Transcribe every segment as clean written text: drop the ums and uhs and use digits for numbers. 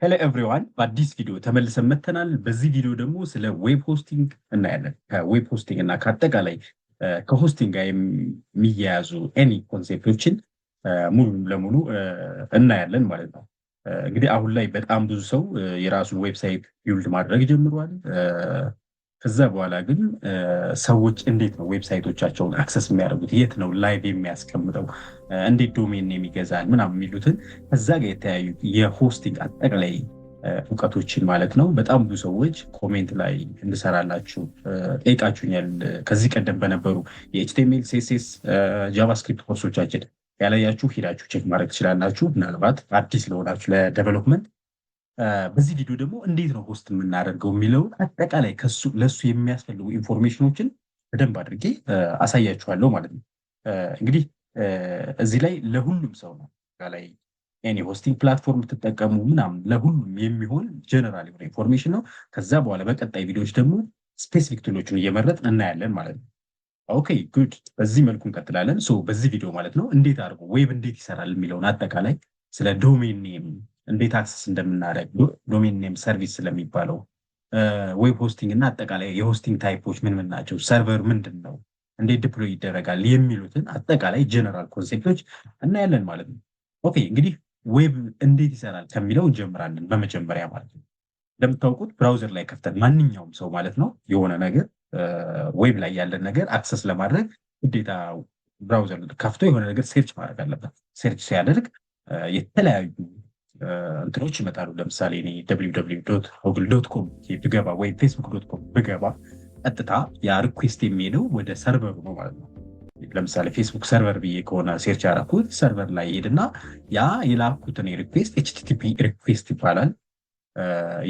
ሄሎ ኤቭሪዋን በአዲስ ቪዲዮ ተመልሰን መተናል። በዚህ ቪዲዮ ደግሞ ስለ ዌብ ሆስቲንግ እናያለን። ከዌብ ሆስቲንግ እና ከአጠቃላይ ከሆስቲንግ ጋር የሚያያዙ ኤኒ ኮንሴፕቶችን ሙሉ ለሙሉ እናያለን ማለት ነው። እንግዲህ አሁን ላይ በጣም ብዙ ሰው የራሱን ዌብሳይት ቢውልድ ማድረግ ጀምሯል። ከዛ በኋላ ግን ሰዎች እንዴት ነው ዌብሳይቶቻቸውን አክሰስ የሚያደርጉት፣ የት ነው ላይቭ የሚያስቀምጠው፣ እንዴት ዶሜን የሚገዛል ምናምን የሚሉትን ከዛ ጋር የተለያዩ የሆስቲንግ አጠቃላይ እውቀቶችን ማለት ነው በጣም ብዙ ሰዎች ኮሜንት ላይ እንድሰራላችሁ ጠይቃችሁኛል። ከዚህ ቀደም በነበሩ የኤችቲኤምኤል ሲኤስኤስ ጃቫስክሪፕት ኮርሶቻችን ያላያችሁ ሄዳችሁ ቼክ ማድረግ ትችላላችሁ። ምናልባት አዲስ ለሆናችሁ ለዴቨሎፕመንት በዚህ ቪዲዮ ደግሞ እንዴት ነው ሆስት የምናደርገው የሚለውን አጠቃላይ ለሱ የሚያስፈልጉ ኢንፎርሜሽኖችን በደንብ አድርጌ አሳያችኋለሁ ማለት ነው። እንግዲህ እዚህ ላይ ለሁሉም ሰው ነው ላይ ኤኒ ሆስቲንግ ፕላትፎርም ትጠቀሙ ምናምን ለሁሉም የሚሆን ጀነራል የሆነ ኢንፎርሜሽን ነው። ከዛ በኋላ በቀጣይ ቪዲዮዎች ደግሞ ስፔሲፊክ ቱሎችን እየመረጥን እናያለን ማለት ነው። ኦኬ ጉድ። በዚህ መልኩ እንቀጥላለን። በዚህ ቪዲዮ ማለት ነው እንዴት አድርጎ ዌብ እንዴት ይሰራል የሚለውን አጠቃላይ ስለ ዶሜን ኔም እንዴት አክሰስ እንደምናደርግ ዶሜን ኔም ሰርቪስ ስለሚባለው ዌብ ሆስቲንግ እና አጠቃላይ የሆስቲንግ ታይፖች ምን ምን ናቸው፣ ሰርቨር ምንድን ነው፣ እንዴት ዲፕሎይ ይደረጋል የሚሉትን አጠቃላይ ጀነራል ኮንሴፕቶች እናያለን ማለት ነው። ኦኬ እንግዲህ ዌብ እንዴት ይሰራል ከሚለው እንጀምራለን። በመጀመሪያ ማለት ነው እንደምታውቁት ብራውዘር ላይ ከፍተን ማንኛውም ሰው ማለት ነው የሆነ ነገር ዌብ ላይ ያለን ነገር አክሰስ ለማድረግ ግዴታ ብራውዘር ከፍቶ የሆነ ነገር ሴርች ማድረግ አለበት። ሴርች ሲያደርግ የተለያዩ እንትኖች ይመጣሉ። ለምሳሌ እኔ www.google.com ብገባ ወይም facebook.com ብገባ ቀጥታ ያ ሪኩዌስት የሚሄደው ወደ ሰርቨሩ ነው ማለት ነው። ለምሳሌ ፌስቡክ ሰርቨር ብዬ ከሆነ ሴርች ያደረኩት ሰርቨር ላይ ሄድና ያ የላኩትን ሪኩዌስት ኤችቲቲፒ ሪኩዌስት ይባላል።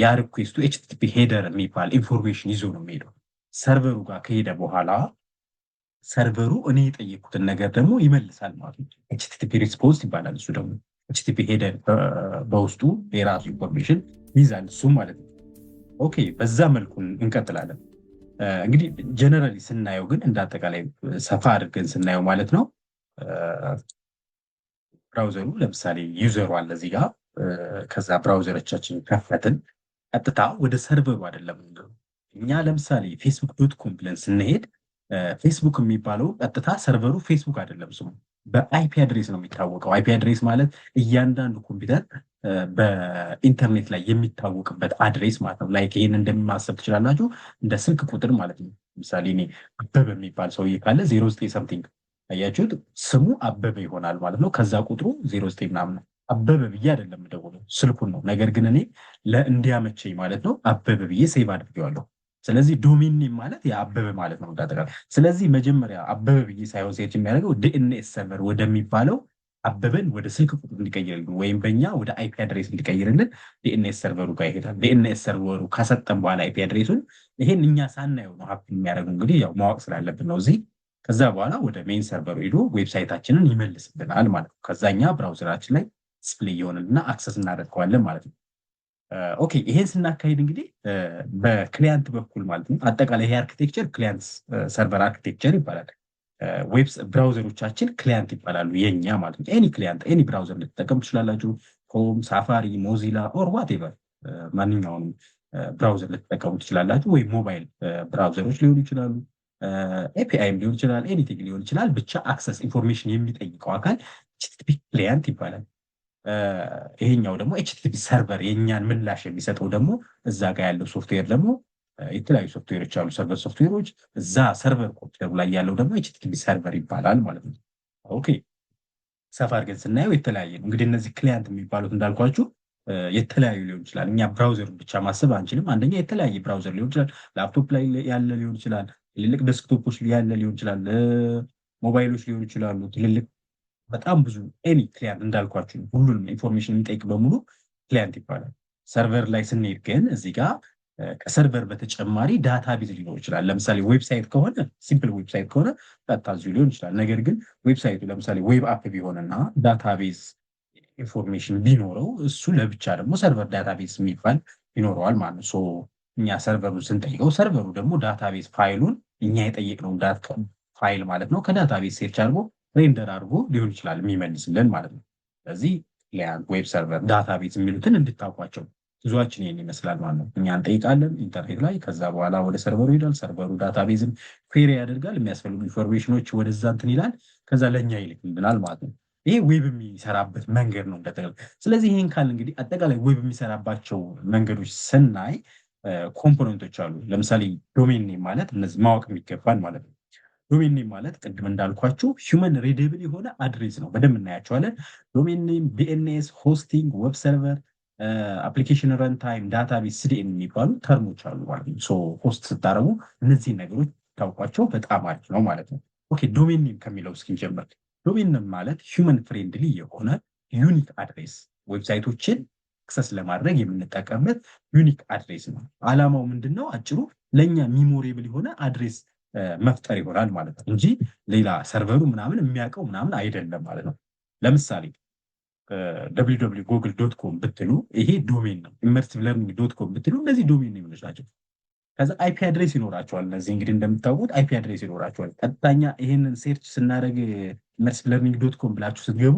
ያ ሪኩዌስቱ ኤችቲቲፒ ሄደር የሚባል ኢንፎርሜሽን ይዞ ነው የሚሄደው። ሰርቨሩ ጋር ከሄደ በኋላ ሰርቨሩ እኔ የጠየኩትን ነገር ደግሞ ይመልሳል ማለት ነው። ኤችቲቲፒ ሪስፖንስ ይባላል። እሱ ደግሞ ኤችቲቲፒ ሄደር በውስጡ የራሱ ኢንፎርሜሽን ይዛል እሱ ማለት ነው። ኦኬ በዛ መልኩ እንቀጥላለን። እንግዲህ ጀነራሊ ስናየው ግን እንዳጠቃላይ ሰፋ አድርገን ስናየው ማለት ነው ብራውዘሩ ለምሳሌ ዩዘሩ አለ እዚህ ጋር። ከዛ ብራውዘሮቻችን ከፈትን ቀጥታ ወደ ሰርቨሩ አይደለም። እኛ ለምሳሌ ፌስቡክ.ኮም ብለን ስንሄድ ፌስቡክ የሚባለው ቀጥታ ሰርቨሩ ፌስቡክ አይደለም፣ ስሙ በአይፒ አድሬስ ነው የሚታወቀው። አይፒ አድሬስ ማለት እያንዳንዱ ኮምፒውተር በኢንተርኔት ላይ የሚታወቅበት አድሬስ ማለት ነው። ላይክ ይህን እንደማሰብ ትችላላችሁ እንደ ስልክ ቁጥር ማለት ነው። ለምሳሌ እኔ አበበ የሚባል ሰውዬ ካለ 09 ሰምቲንግ አያችሁት፣ ስሙ አበበ ይሆናል ማለት ነው። ከዛ ቁጥሩ 09 ምናምን ነው። አበበ ብዬ አይደለም የምደውለው ስልኩን ነው። ነገር ግን እኔ እንዲያመቸኝ ማለት ነው አበበ ብዬ ሴቭ አድርጌዋለሁ። ስለዚህ ዶሜን ኔም ማለት የአበበ ማለት ነው እንዳጠቃላይ። ስለዚህ መጀመሪያ አበበ ብዬ ሳይሆን ሴት የሚያደርገው ዲኤንኤስ ሰርቨር ወደሚባለው አበበን ወደ ስልክ ቁጥር እንዲቀይርልን ወይም በእኛ ወደ አይፒ አድሬስ እንዲቀይርልን ዲኤንኤስ ሰርቨሩ ጋር ይሄዳል። ዲኤንኤስ ሰርቨሩ ካሰጠን በኋላ አይፒ አድሬሱን ይሄን እኛ ሳናየው ነው ሀፕ የሚያደርገው። እንግዲህ ያው ማወቅ ስላለብን ነው እዚህ። ከዛ በኋላ ወደ ሜን ሰርቨሩ ሄዶ ዌብሳይታችንን ይመልስልናል ማለት ነው። ከዛኛ ብራውዘራችን ላይ ዲስፕሌይ ይሆንልና አክሰስ እናደርገዋለን ማለት ነው። ኦኬ ይሄን ስናካሄድ እንግዲህ በክሊያንት በኩል ማለት ነው አጠቃላይ ይሄ አርኪቴክቸር ክሊያንት ሰርቨር አርኪቴክቸር ይባላል። ዌብ ብራውዘሮቻችን ክሊያንት ይባላሉ የኛ ማለት ነው። ኤኒ ክሊያንት ኤኒ ብራውዘር ልትጠቀሙ ትችላላችሁ። ክሮም፣ ሳፋሪ፣ ሞዚላ ኦር ዋቴቨር ማንኛውንም ብራውዘር ልትጠቀሙ ትችላላችሁ። ወይ ሞባይል ብራውዘሮች ሊሆኑ ይችላሉ፣ ኤፒአይም ሊሆን ይችላል፣ ኤኒቲንግ ሊሆን ይችላል። ብቻ አክሰስ ኢንፎርሜሽን የሚጠይቀው አካል ኤችቲቲፒ ክሊያንት ይባላል። ይሄኛው ደግሞ ኤችቲቲፒ ሰርቨር የኛን ምላሽ የሚሰጠው ደግሞ እዛ ጋር ያለው ሶፍትዌር ደግሞ የተለያዩ ሶፍትዌሮች አሉ፣ ሰርቨር ሶፍትዌሮች። እዛ ሰርቨር ኮምፒውተሩ ላይ ያለው ደግሞ ኤችቲቲፒ ሰርቨር ይባላል ማለት ነው። ኦኬ ሰፋ አድርገን ስናየው የተለያየ ነው። እንግዲህ እነዚህ ክሊያንት የሚባሉት እንዳልኳችሁ የተለያዩ ሊሆን ይችላል። እኛ ብራውዘር ብቻ ማሰብ አንችልም። አንደኛ የተለያየ ብራውዘር ሊሆን ይችላል፣ ላፕቶፕ ላይ ያለ ሊሆን ይችላል፣ ትልልቅ ዴስክቶፖች ያለ ሊሆን ይችላል፣ ሞባይሎች ሊሆን ይችላሉ፣ ትልልቅ በጣም ብዙ ኤኒ ክሊያንት እንዳልኳችሁ ሁሉንም ኢንፎርሜሽን የሚጠይቅ በሙሉ ክሊያንት ይባላል። ሰርቨር ላይ ስንሄድ ግን እዚህ ጋር ከሰርቨር በተጨማሪ ዳታቤዝ ሊኖር ይችላል። ለምሳሌ ዌብሳይት ከሆነ ሲምፕል ዌብሳይት ከሆነ ቀጥታ እዚሁ ሊሆን ይችላል። ነገር ግን ዌብሳይቱ ለምሳሌ ዌብ አፕ ቢሆንና ዳታቤዝ ኢንፎርሜሽን ቢኖረው እሱ ለብቻ ደግሞ ሰርቨር ዳታቤዝ የሚባል ይኖረዋል ማለት ነው። እኛ ሰርቨሩን ስንጠይቀው ሰርቨሩ ደግሞ ዳታቤዝ ፋይሉን እኛ የጠየቅነው ፋይል ማለት ነው ከዳታቤዝ ሴርች አድርጎ ሬንደር አድርጎ ሊሆን ይችላል የሚመልስልን ማለት ነው። ስለዚህ ክሊያንት፣ ዌብ ሰርቨር፣ ዳታቤዝ የሚሉትን እንድታውቋቸው ብዙዎችን ይሄን ይመስላል ማለት ነው። እኛ እንጠይቃለን ኢንተርኔት ላይ፣ ከዛ በኋላ ወደ ሰርቨሩ ይሄዳል። ሰርቨሩ ዳታቤዝን ኩዌሪ ያደርጋል፣ የሚያስፈልጉ ኢንፎርሜሽኖች ወደዛ እንትን ይላል፣ ከዛ ለእኛ ይልክልናል ማለት ነው። ይሄ ዌብ የሚሰራበት መንገድ ነው እንደጠቅላላ። ስለዚህ ይህን ካል እንግዲህ አጠቃላይ ዌብ የሚሰራባቸው መንገዶች ስናይ ኮምፖነንቶች አሉ። ለምሳሌ ዶሜን ኔም ማለት እነዚህ ማወቅ የሚገባን ማለት ነው። ዶሜን ኔም ማለት ቅድም እንዳልኳችሁ ሂውመን ሪዴብል የሆነ አድሬስ ነው። በደንብ እናያቸዋለን። ዶሜን ኔም፣ ዲኤንኤስ፣ ሆስቲንግ፣ ዌብ ሰርቨር፣ አፕሊኬሽን ረንታይም፣ ዳታቤዝ፣ ሲዲኤም የሚባሉ ተርሞች አሉ ማለት ነው። ሆስት ስታደረጉ እነዚህን ነገሮች ታውቋቸው በጣም አሪፍ ነው ማለት ነው። ኦኬ ዶሜን ኔም ከሚለው እስኪንጀምር። ዶሜን ኔም ማለት ሂውመን ፍሬንድሊ የሆነ ዩኒክ አድሬስ፣ ዌብሳይቶችን አክሰስ ለማድረግ የምንጠቀምበት ዩኒክ አድሬስ ነው። አላማው ምንድን ነው? አጭሩ ለእኛ ሚሞሬብል የሆነ አድሬስ መፍጠር ይሆናል ማለት ነው እንጂ ሌላ ሰርቨሩ ምናምን የሚያውቀው ምናምን አይደለም ማለት ነው። ለምሳሌ www.google.com ብትሉ ይሄ ዶሜን ነው። ኢመርሲቭ ለርኒንግ ዶት ኮም ብትሉ እነዚህ ዶሜን ኔሞች ናቸው። ከዛ አይፒ አድሬስ ይኖራቸዋል። እነዚህ እንግዲህ እንደምታውቁት አይፒ አድሬስ ይኖራቸዋል። ቀጥታኛ ይሄንን ሴርች ስናደርግ ኢመርሲቭ ለርኒንግ ዶት ኮም ብላችሁ ስትገቡ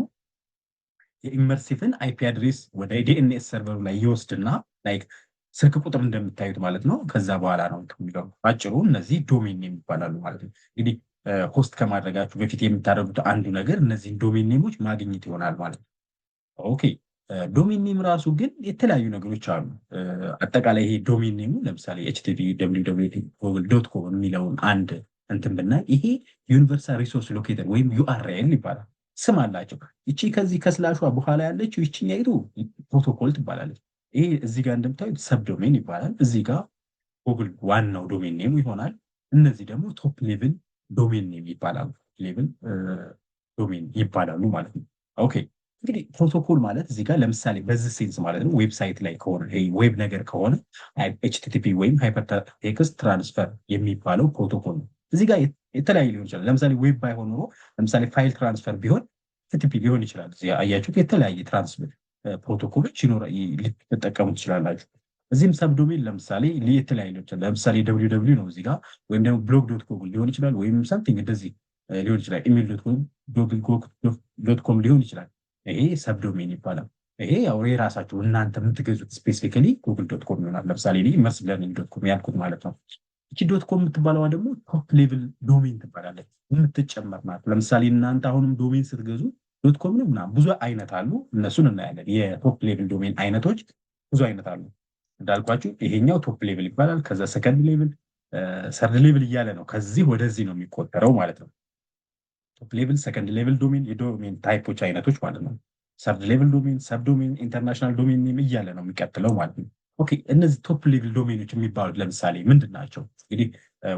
የኢመርሲቭን አይፒ አድሬስ ወደ ዲኤንኤስ ሰርቨሩ ላይ ይወስድና ላይክ ስልክ ቁጥር እንደምታዩት ማለት ነው። ከዛ በኋላ ነው የሚለው አጭሩ እነዚህ ዶሜን ኔም ይባላሉ ማለት ነው። እንግዲህ ሆስት ከማድረጋችሁ በፊት የምታደርጉት አንዱ ነገር እነዚህን ዶሜን ኔሞች ማግኘት ይሆናል ማለት ነው። ኦኬ ዶሜን ኔም ራሱ ግን የተለያዩ ነገሮች አሉ። አጠቃላይ ይሄ ዶሜን ኔሙ ለምሳሌ ኤችቲቲፒ www.google.com የሚለውን አንድ እንትን ብናይ ይሄ ዩኒቨርሳል ሪሶርስ ሎኬተር ወይም ዩአርኤል ይባላል። ስም አላቸው። ይቺ ከዚህ ከስላሿ በኋላ ያለችው ይችኛይቱ ፕሮቶኮል ትባላለች። ይሄ እዚህ ጋር እንደምታዩት ሰብ ዶሜን ይባላል። እዚህ ጋር ጉግል ዋናው ዶሜን ኔሙ ይሆናል። እነዚህ ደግሞ ቶፕ ሌቭል ዶሜን ኔም ይባላሉ። ሌቭል ዶሜን ይባላሉ ማለት ነው። ኦኬ እንግዲህ ፕሮቶኮል ማለት እዚህ ጋር ለምሳሌ በዚህ ሴንስ ማለት ነው ዌብሳይት ላይ ከሆነ ዌብ ነገር ከሆነ ኤችቲቲፒ ወይም ሃይፐርቴክስት ትራንስፈር የሚባለው ፕሮቶኮል ነው። እዚህ ጋር የተለያዩ ሊሆን ይችላል። ለምሳሌ ዌብ ባይሆን ኖሮ ለምሳሌ ፋይል ትራንስፈር ቢሆን ኤችቲቲፒ ሊሆን ይችላል። አያችሁት? የተለያየ ትራንስፈር ፕሮቶኮሎች ልትጠቀሙ ትችላላችሁ። እዚህም ሰብዶሜን ለምሳሌ የተለያዩ ለምሳሌ www ነው እዚህ ጋር፣ ወይም ደግሞ ብሎግ ዶት ጎግል ሊሆን ይችላል፣ ወይም ሳምቲንግ እንደዚህ ሊሆን ይችላል። ኢሜል ዶት ኮም ሊሆን ይችላል። ይሄ ሰብዶሜን ይባላል። ይሄ ያው የራሳችሁ እናንተ የምትገዙት ስፔሲፊካሊ ጉግል ዶት ኮም ይሆናል። ለምሳሌ ኢመርሲቭ ለርኒንግ ዶት ኮም ያልኩት ማለት ነው። እቺ ዶት ኮም የምትባለዋ ደግሞ ቶፕ ሌቭል ዶሜን ትባላለች፣ የምትጨመር ናት። ለምሳሌ እናንተ አሁንም ዶሜን ስትገዙ ዶት ኮም ነው ምናምን ብዙ አይነት አሉ። እነሱን እናያለን። የቶፕ ሌቭል ዶሜን አይነቶች ብዙ አይነት አሉ እንዳልኳችሁ። ይሄኛው ቶፕ ሌቭል ይባላል። ከዛ ሰከንድ ሌቭል፣ ሰርድ ሌቭል እያለ ነው ከዚህ ወደዚህ ነው የሚቆጠረው ማለት ነው። ቶፕ ሌቭል፣ ሰከንድ ሌቭል ዶሜን የዶሜን ታይፖች አይነቶች ማለት ነው። ሰርድ ሌቭል ዶሜን፣ ሰብ ዶሜን፣ ኢንተርናሽናል ዶሜን ኔም እያለ ነው የሚቀጥለው ማለት ነው። ኦኬ እነዚህ ቶፕ ሌቭል ዶሜኖች የሚባሉት ለምሳሌ ምንድን ናቸው? እንግዲህ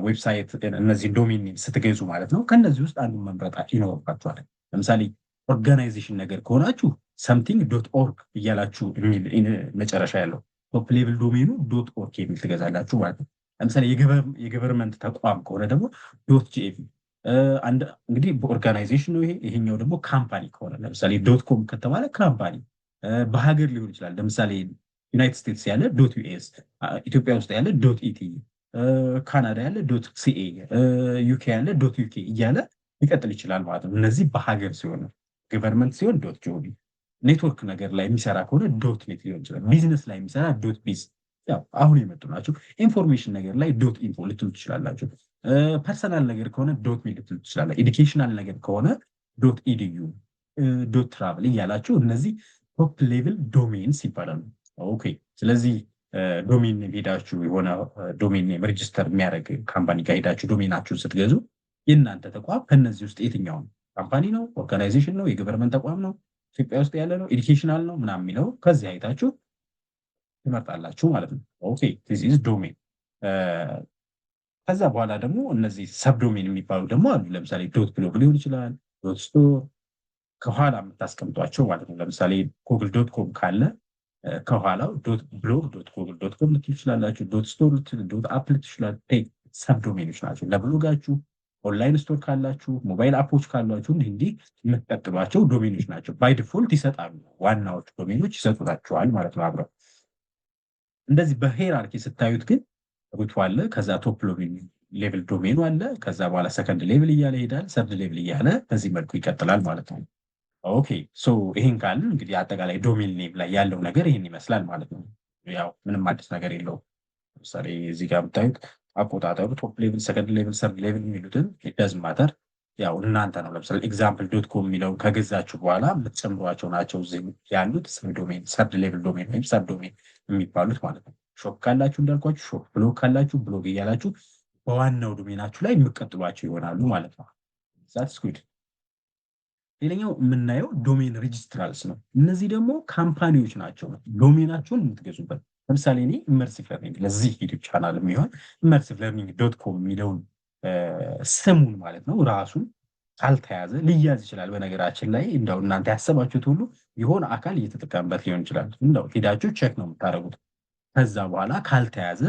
ዌብሳይት እነዚህን ዶሜን ኔም ስትገዙ ማለት ነው ከነዚህ ውስጥ አንዱን መምረጥ ይኖርባችኋል። ለምሳሌ ኦርጋናይዜሽን ነገር ከሆናችሁ ሰምቲንግ ዶት ኦርግ እያላችሁ የሚል መጨረሻ ያለው ቶፕ ሌቭል ዶሜኑ ዶት ኦርግ የሚል ትገዛላችሁ ማለት ነው። ለምሳሌ የገቨርንመንት ተቋም ከሆነ ደግሞ ዶት ጂኤቪ እንግዲህ በኦርጋናይዜሽን ነው። ይሄኛው ደግሞ ካምፓኒ ከሆነ ለምሳሌ ዶት ኮም ከተባለ ካምፓኒ በሀገር ሊሆን ይችላል። ለምሳሌ ዩናይትድ ስቴትስ ያለ ዶት ዩኤስ፣ ኢትዮጵያ ውስጥ ያለ ዶት ኢቲ፣ ካናዳ ያለ ዶት ሲኤ፣ ዩኬ ያለ ዶት ዩኬ እያለ ሊቀጥል ይችላል ማለት ነው። እነዚህ በሀገር ሲሆን፣ ገቨርንመንት ሲሆን ዶት ጂኦቪ፣ ኔትወርክ ነገር ላይ የሚሰራ ከሆነ ዶት ኔት ሊሆን ይችላል። ቢዝነስ ላይ የሚሰራ ዶት ቢዝ፣ ያው አሁን የመጡ ናቸው። ኢንፎርሜሽን ነገር ላይ ዶት ኢንፎ ልትሉ ትችላላችሁ። ፐርሰናል ነገር ከሆነ ዶት ሚ ልትሉ ትችላላችሁ። ኤዱኬሽናል ነገር ከሆነ ዶት ኢዲዩ፣ ዶት ትራቭል እያላችሁ እነዚህ ቶፕ ሌቭል ዶሜንስ ይባላሉ። ኦኬ ስለዚህ ዶሜን ሄዳችሁ የሆነ ዶሜን ኔም ሬጅስተር የሚያደርግ ካምፓኒ ጋር ሄዳችሁ ዶሜናችሁን ስትገዙ የእናንተ ተቋም ከነዚህ ውስጥ የትኛው ነው? ካምፓኒ ነው? ኦርጋናይዜሽን ነው? የገቨርንመንት ተቋም ነው? ኢትዮጵያ ውስጥ ያለ ነው? ኤዱኬሽናል ነው? ምናምን የሚለው ከዚህ አይታችሁ ትመርጣላችሁ ማለት ነው። ኦኬ ዚስ ኢዝ ዶሜን። ከዛ በኋላ ደግሞ እነዚህ ሰብዶሜን የሚባሉ ደግሞ አሉ። ለምሳሌ ዶት ብሎግ ሊሆን ይችላል፣ ዶት ስቶር ከኋላ የምታስቀምጧቸው ማለት ነው። ለምሳሌ ጉግል ዶት ኮም ካለ ከኋላው ዶት ብሎግ ዶት ጉግል ዶት ኮም ልትሉ ትችላላችሁ። ዶት ስቶር ዶት አፕ ልትሉ ትችላላችሁ። ሰብዶሜኖች ናቸው ለብሎጋችሁ። ኦንላይን ስቶር ካላችሁ፣ ሞባይል አፖች ካሏችሁ እንዲህ የምትቀጥሏቸው ዶሜኖች ናቸው። ባይ ዲፎልት ይሰጣሉ። ዋናዎቹ ዶሜኖች ይሰጡታቸዋል ማለት ነው አብረው። እንደዚህ በሄራርኪ ስታዩት ግን ሩቱ አለ፣ ከዛ ቶፕ ሌቭል ዶሜኑ አለ፣ ከዛ በኋላ ሰከንድ ሌቭል እያለ ይሄዳል፣ ሰርድ ሌቭል እያለ በዚህ መልኩ ይቀጥላል ማለት ነው። ኦኬ ሶ ይሄን ካልን እንግዲህ አጠቃላይ ዶሜን ኔም ላይ ያለው ነገር ይሄን ይመስላል ማለት ነው። ያው ምንም አዲስ ነገር የለውም። ለምሳሌ እዚህ ጋር የምታዩት አቆጣጠሩ ቶፕ ሌቭል፣ ሰከንድ ሌቭል፣ ሰርድ ሌቭል የሚሉትን ኢዳዝ ማተር ያው እናንተ ነው። ለምሳሌ ኤግዛምፕል ዶት ኮም የሚለውን ከገዛችሁ በኋላ የምትጨምሯቸው ናቸው እዚህ ያሉት ዶሜን፣ ሰርድ ሌቭል ዶሜን ወይም ሰብ ዶሜን የሚባሉት ማለት ነው። ሾፕ ካላችሁ እንዳልኳችሁ ሾፕ፣ ብሎግ ካላችሁ ብሎግ እያላችሁ በዋናው ዶሜናችሁ ላይ የምቀጥሏቸው ይሆናሉ ማለት ነው። ዛትስ ጉድ። ሌላኛው የምናየው ዶሜን ሬጅስትራልስ ነው። እነዚህ ደግሞ ካምፓኒዎች ናቸው ዶሜናቸውን የምትገዙበት። ለምሳሌ እኔ ኢመርሲቭ ለርኒንግ ለዚህ ዩቲዩብ ቻናል የሚሆን ኢመርሲቭ ለርኒንግ ዶት ኮም የሚለውን ስሙን ማለት ነው ራሱን ካልተያዘ ሊያዝ ይችላል። በነገራችን ላይ እንደው እናንተ ያሰባችሁት ሁሉ የሆነ አካል እየተጠቀምበት ሊሆን ይችላል። እንደው ሄዳችሁ ቼክ ነው የምታደርጉት። ከዛ በኋላ ካልተያዘ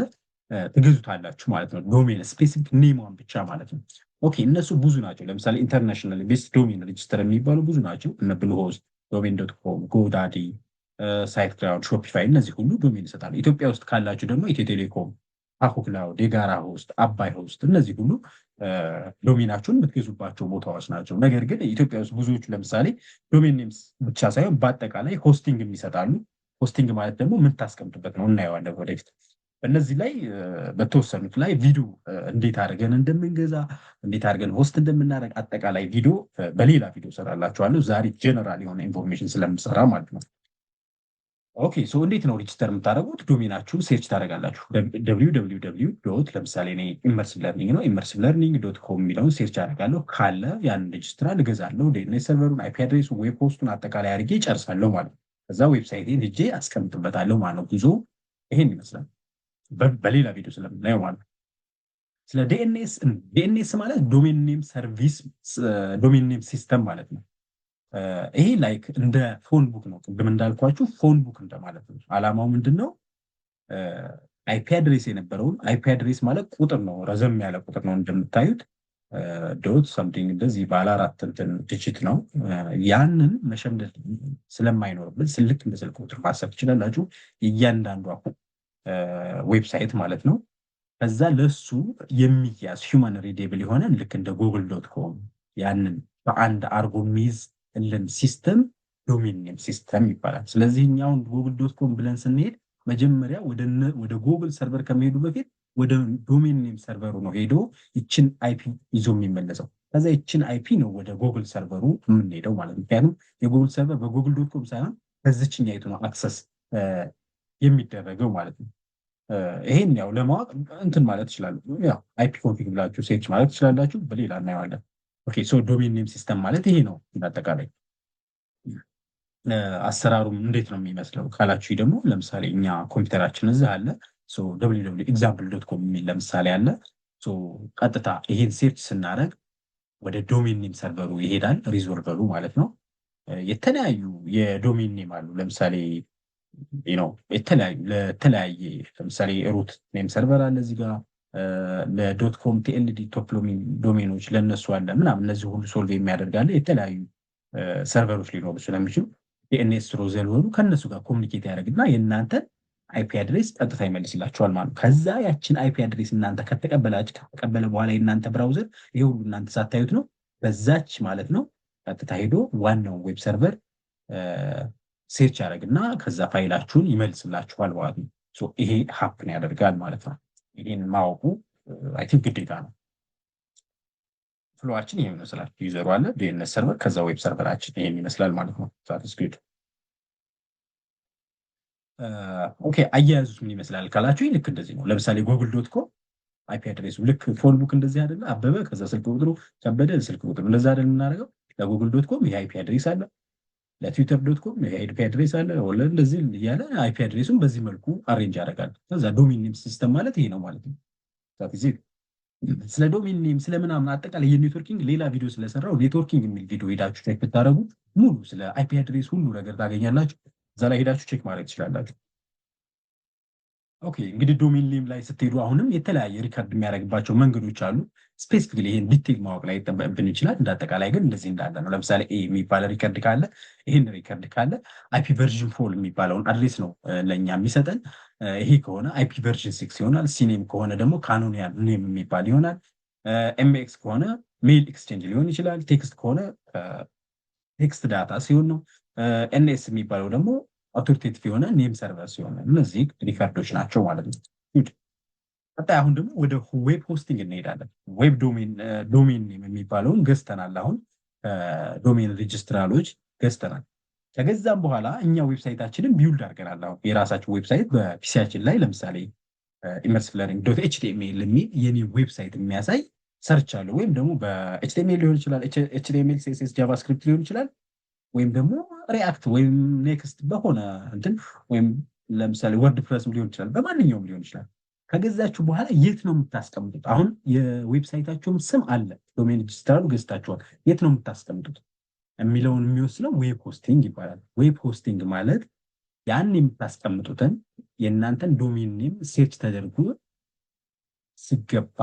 ትገዙታላችሁ ማለት ነው። ዶሜን ስፔሲፊክ ኔሟን ብቻ ማለት ነው። ኦኬ እነሱ ብዙ ናቸው። ለምሳሌ ኢንተርናሽናል ቤስት ዶሜን ሬጅስተር የሚባሉ ብዙ ናቸው። እነ ብሉሆስት፣ ዶሜን ዶት ኮም፣ ጎዳዲ፣ ሳይት ክላውድ፣ ሾፒፋይ እነዚህ ሁሉ ዶሜን ይሰጣሉ። ኢትዮጵያ ውስጥ ካላችሁ ደግሞ ኢትዮ ቴሌኮም፣ አሁ ክላውድ፣ የጋራ ሆስት፣ አባይ ሆስት እነዚህ ሁሉ ዶሜናቸውን የምትገዙባቸው ቦታዎች ናቸው። ነገር ግን ኢትዮጵያ ውስጥ ብዙዎቹ ለምሳሌ ዶሜን ኔምስ ብቻ ሳይሆን በአጠቃላይ ሆስቲንግ የሚሰጣሉ። ሆስቲንግ ማለት ደግሞ የምታስቀምጡበት ነው። እናየዋለን ወደፊት። በእነዚህ ላይ በተወሰኑት ላይ ቪዲዮ እንዴት አድርገን እንደምንገዛ እንዴት አድርገን ሆስት እንደምናደርግ አጠቃላይ ቪዲዮ በሌላ ቪዲዮ ሰራላችኋለሁ። ዛሬ ጀነራል የሆነ ኢንፎርሜሽን ስለምሰራ ማለት ነው። ኦኬ ሶ እንዴት ነው ሬጅስተር የምታደርጉት? ዶሜናችሁን ሴርች ታደርጋላችሁ። ለምሳሌ እኔ ኢመርሲቭ ለርኒንግ ነው ኢመርሲቭ ለርኒንግ ዶት ኮም የሚለውን ሴርች አደርጋለሁ። ካለ ያንን ሬጅስትራል እገዛለሁ። ዲኤንኤስ ሰርቨሩን፣ አይፒ አድሬሱን፣ ዌብ ሆስቱን አጠቃላይ አድርጌ ጨርሳለሁ ማለት ነው። ከዛ ዌብሳይቴን ሄጄ አስቀምጥበታለሁ ማለት ነው። ጉዞ ይሄን ይመስላል። በሌላ ቪዲዮ ስለምናየው ማለት ነው። ስለ ዲኤንኤስ ማለት ዶሜን ኔም ሰርቪስ ዶሜን ኔም ሲስተም ማለት ነው። ይሄ ላይክ እንደ ፎን ቡክ ነው። ቅድም እንዳልኳችሁ ፎን ቡክ እንደማለት ነው። አላማው ምንድን ነው? አይፒ አድሬስ የነበረውን አይፒ አድሬስ ማለት ቁጥር ነው፣ ረዘም ያለ ቁጥር ነው እንደምታዩት ዶት ሰምቲንግ እንደዚህ ባለ 4 እንትን ዲጂት ነው። ያንን መሸምደድ ስለማይኖርብን ስልክ እንደ ስልክ ቁጥር ማሰብ ትችላላችሁ። እያንዳንዱ ዌብሳይት ማለት ነው። ከዛ ለሱ የሚያዝ ሂውማን ሪዴብል የሆነ ልክ እንደ ጉግል ዶት ኮም ያንን በአንድ አርጎ የሚይዝ ሲስተም ዶሜን ኔም ሲስተም ይባላል። ስለዚህ እኛውን ጉግል ዶት ኮም ብለን ስንሄድ መጀመሪያ ወደ ጉግል ሰርቨር ከመሄዱ በፊት ወደ ዶሜን ኔም ሰርቨሩ ነው ሄዶ ይችን አይፒ ይዞ የሚመለሰው። ከዛ ይችን አይፒ ነው ወደ ጉግል ሰርቨሩ የምንሄደው ማለት ነው። ምክንያቱም የጉግል ሰርቨር በጉግል ዶት ኮም ሳይሆን በዚችኛይቱ ነው አክሰስ የሚደረገው ማለት ነው። ይሄን ያው ለማወቅ እንትን ማለት ይችላሉ። ያው አይፒ ኮንፊግ ብላችሁ ሴርች ማለት ትችላላችሁ። በሌላ እናየዋለን። ኦኬ ሶ ዶሜን ኔም ሲስተም ማለት ይሄ ነው። እንዳጠቃላይ አሰራሩም እንዴት ነው የሚመስለው ካላችሁ ደግሞ ለምሳሌ እኛ ኮምፒውተራችን እዚህ አለ። ሶ ኤግዛምፕል ዶት ኮም የሚል ለምሳሌ አለ። ሶ ቀጥታ ይሄን ሴርች ስናደርግ ወደ ዶሜን ኔም ሰርቨሩ ይሄዳል። ሪዞልቨሩ ማለት ነው። የተለያዩ የዶሜን ኔም አሉ። ለምሳሌ ለተለያየ ለምሳሌ ሩት ኔም ሰርቨር አለ እዚህ ጋር ለዶት ኮም ቲኤልዲ ቶፕ ዶሜኖች ለነሱ አለ ምናምን። እነዚህ ሁሉ ሶልቭ የሚያደርጋለ የተለያዩ ሰርቨሮች ሊኖሩ ስለሚችሉ ዲኤንኤስ ሪዞልቨሩ ከነሱ ጋር ኮሚኒኬት ያደርግና የእናንተን አይፒ አድሬስ ቀጥታ ይመልስላቸዋል ማለት ነው። ከዛ ያችን አይፒ አድሬስ እናንተ ከተቀበለ በኋላ የእናንተ ብራውዘር ይሄ ሁሉ እናንተ ሳታዩት ነው በዛች ማለት ነው ቀጥታ ሄዶ ዋናው ዌብ ሰርቨር ሴርች ያደርግና ከዛ ፋይላችሁን ይመልስላችኋል ማለት ነው። ይሄ ሀፕን ያደርጋል ማለት ነው። ይሄን ማወቁ አይ ቲንክ ግዴታ ነው። ፍሎዋችን ይሄን ይመስላል። ዩዘሩ አለ ዲኤንኤስ ሰርቨር፣ ከዛ ዌብ ሰርቨራችን ይሄን ይመስላል ማለት ነው። ዛትስ ጉድ። ኦኬ አያያዙስ ምን ይመስላል ካላችሁ ልክ እንደዚህ ነው። ለምሳሌ ጉግል ዶት ኮም አይፒ አድሬሱ ልክ ፎን ቡክ እንደዚህ አይደለ? አበበ ከዛ ስልክ ቁጥሩ ከበደ ስልክ ቁጥሩ እንደዛ አይደል የምናደርገው? ለጉግል ዶት ኮም ይሄ አይፒ አድሬስ አለ፣ ለትዊተር ዶት ኮም ይሄ አይፒ አድሬስ አለ፣ ወለ እንደዚህ እያለ አይፒ አድሬሱን በዚህ መልኩ አሬንጅ ያደርጋል። ከዛ ዶሜን ኔም ሲስተም ማለት ይሄ ነው ማለት ነው። ስለ ዶሜን ኔም ስለምናምን አጠቃላይ የኔትወርኪንግ ሌላ ቪዲዮ ስለሰራው ኔትወርኪንግ የሚል ቪዲዮ ሄዳችሁ ቼክ ብታደርጉ ሙሉ ስለ አይፒ አድሬስ ሁሉ ነገር ታገኛላችሁ። እዛ ላይ ሄዳችሁ ቼክ ማድረግ ትችላላችሁ። ኦኬ እንግዲህ ዶሜን ኔም ላይ ስትሄዱ አሁንም የተለያየ ሪከርድ የሚያደርግባቸው መንገዶች አሉ። ስፔሲፊክሊ ይሄን ዲቴል ማወቅ ላይ ይጠበቅብን ይችላል። እንዳጠቃላይ ግን እንደዚህ እንዳለ ነው። ለምሳሌ ኤ የሚባል ሪከርድ ካለ ይሄን ሪከርድ ካለ አይፒ ቨርዥን ፎል የሚባለውን አድሬስ ነው ለእኛ የሚሰጠን። ይሄ ከሆነ አይፒ ቨርዥን 6 ይሆናል። ሲኔም ከሆነ ደግሞ ካኖኒያል ኔም የሚባል ይሆናል። ኤምኤክስ ከሆነ ሜል ኤክስቼንጅ ሊሆን ይችላል። ቴክስት ከሆነ ቴክስት ዳታ ሲሆን ነው። ኤንኤስ የሚባለው ደግሞ አውቶሪቴቲቭ የሆነ ኔም ሰርቨር ሲሆን እነዚህ ሪከርዶች ናቸው ማለት ነው። ቀጣይ አሁን ደግሞ ወደ ዌብ ሆስቲንግ እንሄዳለን። ዌብ ዶሜን ኔም የሚባለውን ገዝተናል። አሁን ዶሜን ሬጅስትራሎች ገዝተናል። ከገዛም በኋላ እኛ ዌብሳይታችንን ቢውልድ አድርገናል። አሁን የራሳችን ዌብሳይት በፒሲያችን ላይ ለምሳሌ ኢመርሲቭ ለርኒንግ ዶት ኤችቲኤምኤል የሚል የኔ ዌብሳይት የሚያሳይ ሰርች አለው። ወይም ደግሞ በኤችቲኤምኤል ሊሆን ይችላል፣ ኤችቲኤምኤል ሲኤስኤስ ጃቫስክሪፕት ሊሆን ይችላል፣ ወይም ደግሞ ሪአክት ወይም ኔክስት በሆነ እንትን ወይም ለምሳሌ ወርድ ፕረስም ሊሆን ይችላል፣ በማንኛውም ሊሆን ይችላል። ከገዛችሁ በኋላ የት ነው የምታስቀምጡት? አሁን የዌብሳይታችሁም ስም አለ፣ ዶሜን ሬጅስትራሉ ገዝታችኋል። የት ነው የምታስቀምጡት የሚለውን የሚወስነው ዌብ ሆስቲንግ ይባላል። ዌብ ሆስቲንግ ማለት ያን የምታስቀምጡትን የእናንተን ዶሜን ኔም ሴርች ተደርጎ ሲገባ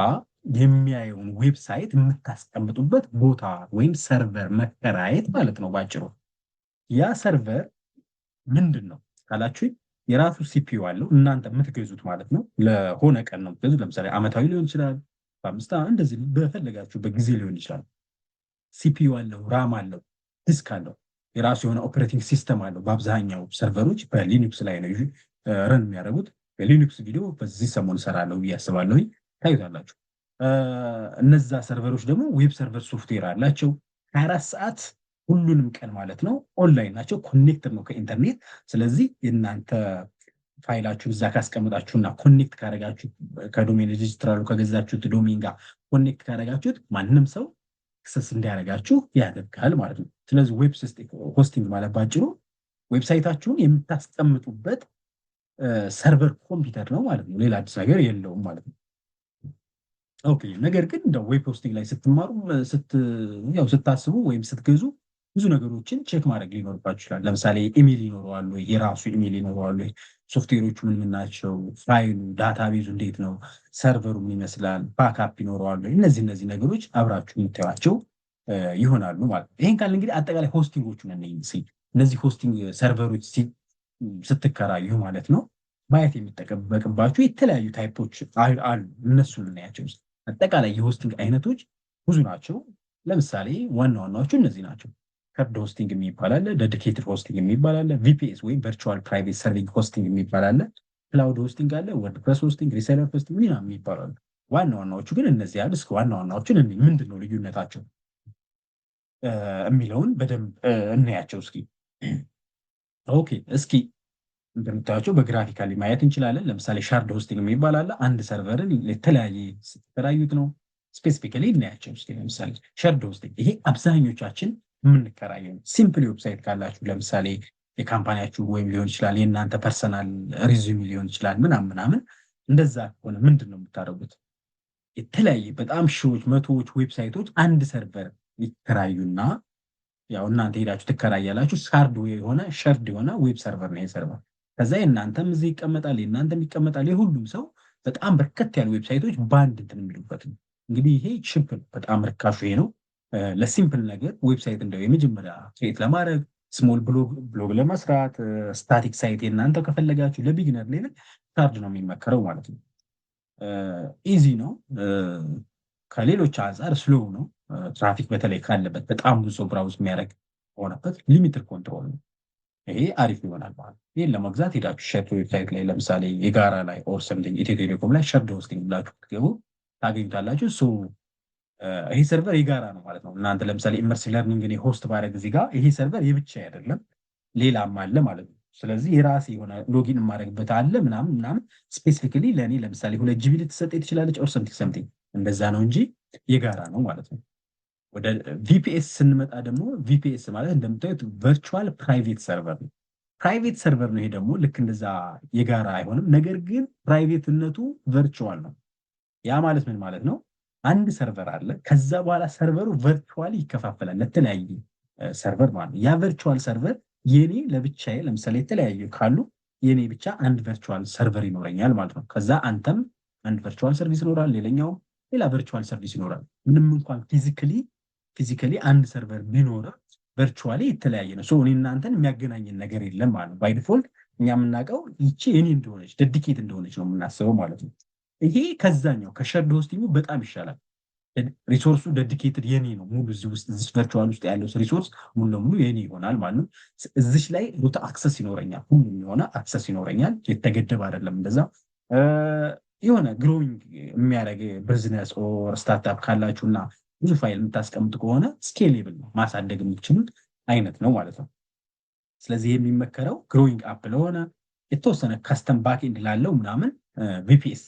የሚያየውን ዌብሳይት የምታስቀምጡበት ቦታ ወይም ሰርቨር መከራየት ማለት ነው ባጭሩ። ያ ሰርቨር ምንድን ነው ካላችሁ የራሱ ሲፒዩ አለው፣ እናንተ የምትገዙት ማለት ነው። ለሆነ ቀን ነው የምትገዙት። ለምሳሌ አመታዊ ሊሆን ይችላል፣ በ5 እንደዚህ በፈለጋችሁበት ጊዜ ሊሆን ይችላል። ሲፒዩ አለው፣ ራም አለው፣ ዲስክ አለው፣ የራሱ የሆነ ኦፕሬቲንግ ሲስተም አለው። በአብዛኛው ሰርቨሮች በሊኑክስ ላይ ነው ረን የሚያደርጉት። በሊኑክስ ቪዲዮ በዚህ ሰሞን እሰራለሁ ብዬ አስባለሁ፣ ታዩታላችሁ። እነዛ ሰርቨሮች ደግሞ ዌብ ሰርቨር ሶፍትዌር አላቸው። 24 ሰዓት ሁሉንም ቀን ማለት ነው ኦንላይን ናቸው፣ ኮኔክትድ ነው ከኢንተርኔት። ስለዚህ የእናንተ ፋይላችሁን እዛ ካስቀምጣችሁና ኮኔክት ካደረጋችሁት ከዶሜን ሬጅስትራሉ ከገዛችሁት ዶሜን ጋር ኮኔክት ካደረጋችሁት ማንም ሰው አክሰስ እንዲያደርጋችሁ ያደርጋል ማለት ነው። ስለዚህ ዌብ ሆስቲንግ ማለት ባጭሩ ዌብሳይታችሁን የምታስቀምጡበት ሰርቨር ኮምፒውተር ነው ማለት ነው። ሌላ አዲስ ነገር የለውም ማለት ነው። ኦኬ። ነገር ግን እንደ ዌብ ሆስቲንግ ላይ ስትማሩ ስታስቡ ወይም ስትገዙ ብዙ ነገሮችን ቼክ ማድረግ ሊኖርባችሁ ይችላል። ለምሳሌ ኢሜል ይኖረዋል ወይ፣ የራሱ ኢሜል ይኖረዋል ወይ፣ ሶፍትዌሮቹ ምን ናቸው፣ ፋይሉ ዳታቤዙ እንዴት ነው፣ ሰርቨሩ ምን ይመስላል፣ ባክአፕ ይኖረዋል ወይ፣ እነዚህ ነገሮች አብራችሁ የምታዩቸው ይሆናሉ ማለት ነው። ይሄን ካለ እንግዲህ አጠቃላይ ሆስቲንጎቹን እነዚህ ሆስቲንግ ሰርቨሮች ስትከራዩ ማለት ነው ማየት የሚጠበቅባቸው የተለያዩ ታይፖች አሉ። እነሱን እናያቸው። አጠቃላይ የሆስቲንግ አይነቶች ብዙ ናቸው። ለምሳሌ ዋና ዋናዎቹ እነዚህ ናቸው። ከርድ ሆስቲንግ የሚባል አለ፣ ዴዲኬትድ ሆስቲንግ የሚባል አለ፣ ቪፒኤስ ወይም ቨርቹዋል ፕራይቬት ሰርቪንግ ሆስቲንግ የሚባል አለ፣ ክላውድ ሆስቲንግ አለ፣ ወርድፕረስ ሆስቲንግ፣ ሪሴለር ሆስቲንግ ምናምን የሚባሉ አሉ። ዋና ዋናዎቹ ግን እነዚህ ያሉ። እስከ ዋና ዋናዎቹን ምንድን ነው ልዩነታቸው የሚለውን በደንብ እናያቸው እስኪ። ኦኬ፣ እስኪ እንደምታያቸው በግራፊካሊ ማየት እንችላለን። ለምሳሌ ሻርድ ሆስቲንግ የሚባል አለ። አንድ ሰርቨርን የተለያየ ስትከራዩት ነው። ስፔሲፊካሊ እናያቸው እስኪ። ለምሳሌ ሻርድ ሆስቲንግ ይሄ አብዛኞቻችን የምንከራየው ሲምፕል ዌብሳይት ካላችሁ ለምሳሌ የካምፓኒያችሁ ወይም ሊሆን ይችላል የእናንተ ፐርሰናል ሪዚዩም ሊሆን ይችላል ምናምን እንደዛ ከሆነ ምንድን ነው የምታደርጉት? የተለያየ በጣም ሺዎች መቶዎች ዌብሳይቶች አንድ ሰርቨር ይከራዩና ያው እናንተ ሄዳችሁ ትከራያላችሁ። ሸርድ የሆነ ዌብ ሰርቨር ነው የሰርቨር። ከዛ የእናንተም እዚህ ይቀመጣል፣ የእናንተም ይቀመጣል። የሁሉም ሰው በጣም በርከት ያሉ ዌብሳይቶች በአንድ እንትን የሚሉበት ነው። እንግዲህ ይሄ ቺፕ በጣም ርካሹ ይሄ ነው። ለሲምፕል ነገር ዌብሳይት እንደው የመጀመሪያ ክሬት ለማድረግ ስሞል ብሎግ ለመስራት ስታቲክ ሳይት የእናንተ ከፈለጋችሁ ለቢግነር ሌቭል ቻርጅ ነው የሚመከረው ማለት ነው። ኢዚ ነው፣ ከሌሎች አንጻር ስሎው ነው። ትራፊክ በተለይ ካለበት በጣም ብዙ ሰው ብራውዝ የሚያደርግ ሆነበት ሊሚትድ ኮንትሮል ነው። ይሄ አሪፍ ይሆናል ማለት ነው። ይህን ለመግዛት ሄዳችሁ ሸርድ ዌብሳይት ላይ ለምሳሌ የጋራ ላይ ኦር ሰምቲንግ ኢትዮ ቴሌኮም ላይ ሸርድ ሆስቲንግ ብላችሁ ትገቡ ታገኙታላችሁ። ይሄ ሰርቨር የጋራ ነው ማለት ነው። እናንተ ለምሳሌ ኢመርሲቭ ለርኒንግ እኔ ሆስት ባደረግ እዚህ ጋር ይሄ ሰርቨር የብቻ አይደለም፣ ሌላም አለ ማለት ነው። ስለዚህ የራሴ የሆነ ሎጊን የማደርግበት አለ ምናምን ስፔሲፊካሊ ለእኔ ለምሳሌ 2 ጂቢ ልትሰጥ ትችላለች ኦር ሰምቲንግ እንደዛ ነው እንጂ የጋራ ነው ማለት ነው። ወደ ቪፒኤስ ስንመጣ ደግሞ ቪፒኤስ ማለት እንደምታዩት ቨርቹዋል ፕራይቬት ሰርቨር ነው። ፕራይቬት ሰርቨር ነው። ይሄ ደግሞ ልክ እንደዛ የጋራ አይሆንም፣ ነገር ግን ፕራይቬትነቱ ቨርቹዋል ነው። ያ ማለት ምን ማለት ነው? አንድ ሰርቨር አለ። ከዛ በኋላ ሰርቨሩ ቨርቹዋሊ ይከፋፈላል ለተለያየ ሰርቨር ማለት ነው። ያ ቨርቹዋል ሰርቨር የኔ ለብቻዬ ለምሳሌ የተለያዩ ካሉ የኔ ብቻ አንድ ቨርቹዋል ሰርቨር ይኖረኛል ማለት ነው። ከዛ አንተም አንድ ቨርቹዋል ሰርቪስ ይኖራል፣ ሌላኛው ሌላ ቨርቹዋል ሰርቪስ ይኖራል። ምንም እንኳን ፊዚካሊ አንድ ሰርቨር ቢኖር ቨርቹዋሊ የተለያየ ነው። እኔ እናንተን የሚያገናኝን ነገር የለም ማለት ነው። ባይ ዲፎልት እኛ የምናውቀው ይቺ የኔ እንደሆነች ዴዲኬት እንደሆነች ነው የምናስበው ማለት ነው። ይሄ ከዛኛው ከሸርድ ሆስቲንጉ በጣም ይሻላል። ሪሶርሱ ዴዲኬትድ የኔ ነው ሙሉ እዚህ ውስጥ እዚህ ቨርቹዋል ውስጥ ያለው ሪሶርስ ሙሉ ለሙሉ የኔ ይሆናል ማለት ነው። እዚች ላይ ሩት አክሰስ ይኖረኛል፣ ሁሉም የሆነ አክሰስ ይኖረኛል። የተገደበ አይደለም። እንደዛ የሆነ ግሮዊንግ የሚያደርግ ቢዝነስ ኦር ስታርታፕ ካላችሁ እና ብዙ ፋይል የምታስቀምጡ ከሆነ ስኬሌብል ነው፣ ማሳደግ የምትችሉት አይነት ነው ማለት ነው። ስለዚህ የሚመከረው ግሮዊንግ አፕ ለሆነ የተወሰነ ካስተም ባክኤንድ ላለው ምናምን ቪፒኤስ